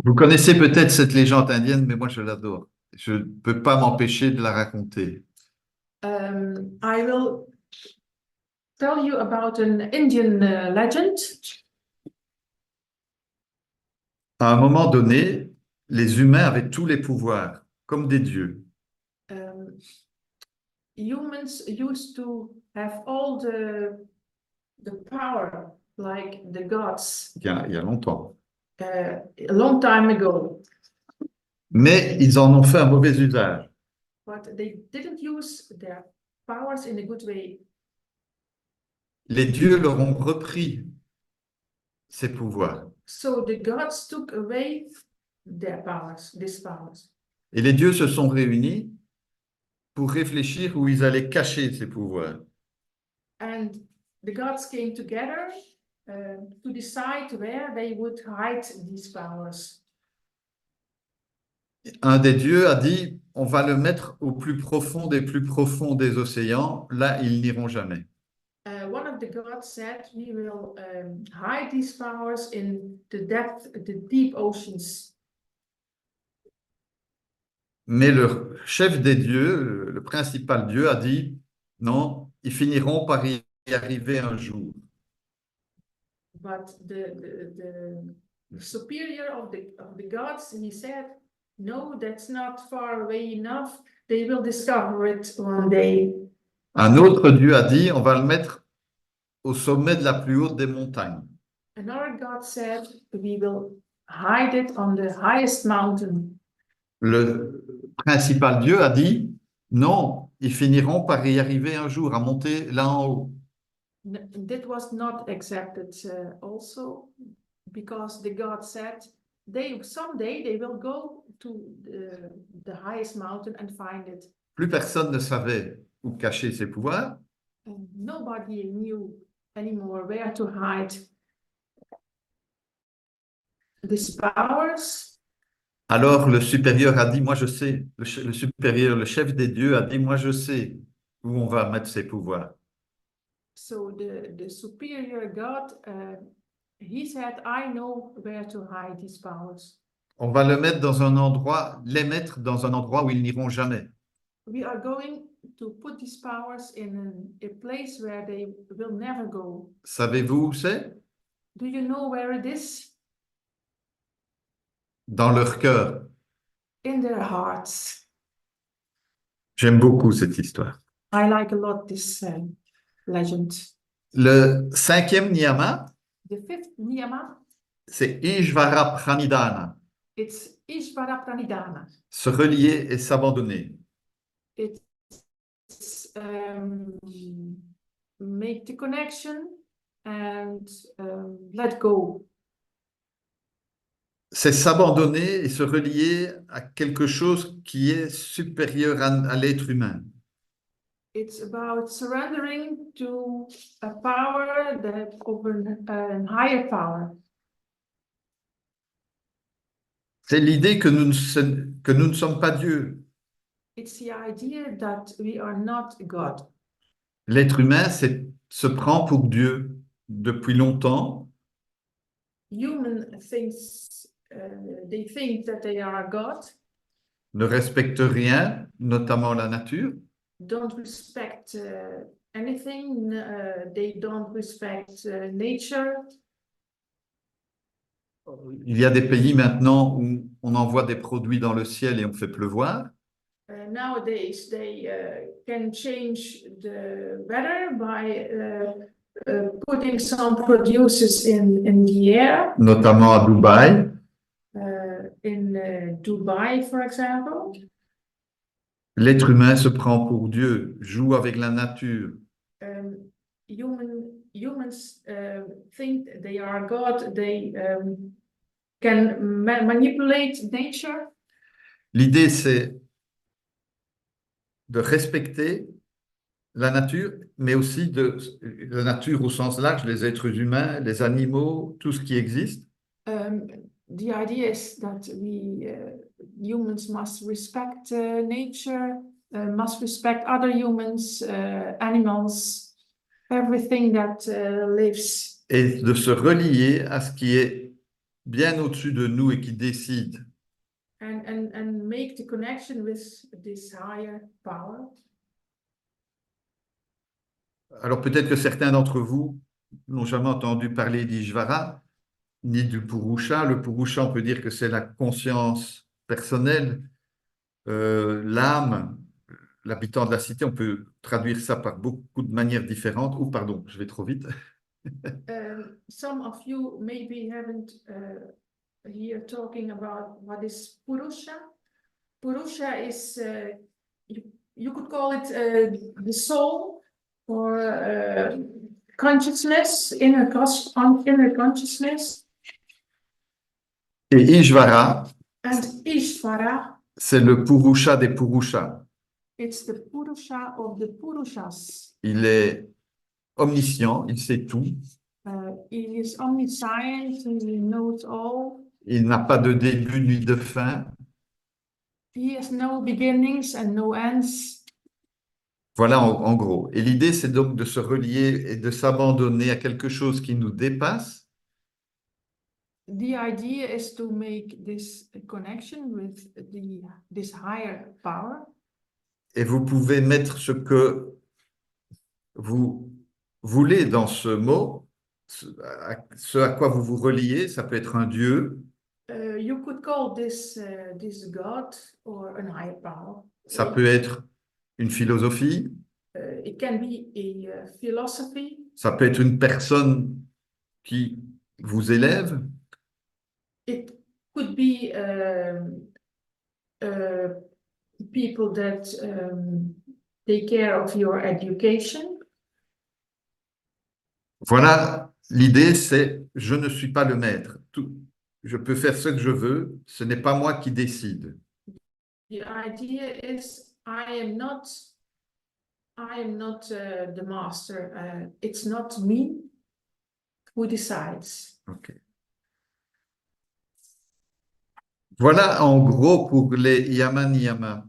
Vous connaissez peut-être cette légende indienne, mais moi je l'adore. Je ne peux pas m'empêcher de la raconter. I will tell you about an Indian legend. À un moment donné, les humains avaient tous les pouvoirs, comme des dieux. Humans used to have all the power like the gods Il y a longtemps. a long time ago, Mais ils en ont fait un mauvais usage. but they didn't use their powers in a good way. Les dieux leur ont repris ces pouvoirs. So the gods took away their powers, these powers. Et les dieux se sont réunis pour réfléchir où ils allaient cacher ces pouvoirs. And the gods came together to decide where they would hide these powers. Un des dieux a dit, on va le mettre au plus profond des océans, là ils n'iront jamais. One of the gods said, we will hide these powers in the depth, the deep oceans. Mais le chef des dieux, le principal dieu, a dit, non, ils finiront par y arriver un jour. But the superior of the gods, he said, no, that's not far away enough. They will discover it one day. Un autre dieu a dit, on va le mettre au sommet de la plus haute des montagnes. Another god said, we will hide it on the highest mountain. Le principal dieu a dit, non, ils finiront par y arriver un jour, à monter là en haut. That was not accepted also, because the god said, someday they will go to the highest mountain and find it. Plus personne ne savait où cacher ses pouvoirs. And nobody knew anymore where to hide these powers. Alors le supérieur a dit, moi je sais, le supérieur, le chef des dieux a dit, moi je sais où on va mettre ses pouvoirs. So the superior god, he said, I know where to hide these powers. On va le mettre dans un endroit, les mettre dans un endroit où ils n'iront jamais. We are going to put these powers in a place where they will never go. Savez-vous où c'est? Do you know where it is? Dans leur cœur. In their hearts. J'aime beaucoup cette histoire. I like a lot this legend. Le cinquième niyama, The fifth niyama, c'est Ishvara Pranidhana, it's Ishvara Pranidhana. se relier et s'abandonner. It's make the connection and let go. C'est s'abandonner et se relier à quelque chose qui est supérieur à l'être humain. It's about surrendering to a power that over a higher power. C'est l'idée que nous ne sommes pas Dieu. It's the idea that we are not God. L'être humain se prend pour Dieu depuis longtemps. Human thinks they think that they are God, Ne respecte rien, notamment la nature. don't respect anything, they don't respect nature. Il y a des pays maintenant où on envoie des produits dans le ciel et on fait pleuvoir. Nowadays, they can change the weather by putting some produces in the air, Notamment à Dubaï. in Dubai, for example. L'être humain se prend pour Dieu, joue avec la nature. Humans think they are God. They can manipulate nature. L'idée, c'est de respecter la nature, mais aussi la nature au sens large, les êtres humains, les animaux, tout ce qui existe. The idea is that we humans must respect nature, must respect other humans, animals, everything that lives, Et de se relier à ce qui est bien au-dessus de nous et qui décide. and make the connection with this higher power. Alors peut-être que certains d'entre vous n'ont jamais entendu parler d'Ishvara, ni du Purusha. Le Purusha, on peut dire que c'est la conscience personnelle, l'âme, l'habitant de la cité. On peut traduire ça par beaucoup de manières différentes. Ou pardon, je vais trop vite. Some of you maybe haven't here talking about what is Purusha. Purusha is, you could call it the soul or consciousness, inner consciousness. Et Ishvara, And Ishvara, c'est le Purusha des Purushas. it's the Purusha of the Purushas. Il est omniscient, il sait tout. He is omniscient, he knows all. Il n'a pas de début ni de fin. He has no beginnings and no ends. Voilà en gros. Et l'idée, c'est donc de se relier et de s'abandonner à quelque chose qui nous dépasse. The idea is to make this connection with this higher power. Et vous pouvez mettre ce que vous voulez dans ce mot, ce à quoi vous vous reliez. Ça peut être un Dieu, You could call this God or an higher power. ça peut être une philosophie, It can be a philosophy. ça peut être une personne qui vous élève, It could be people that take care of your education. Voilà, l'idée, c'est je ne suis pas le maître. Je peux faire ce que je veux, ce n'est pas moi qui décide. The idea is I am not the master. It's not me who decides. Ok. Voilà en gros pour les yama niyama.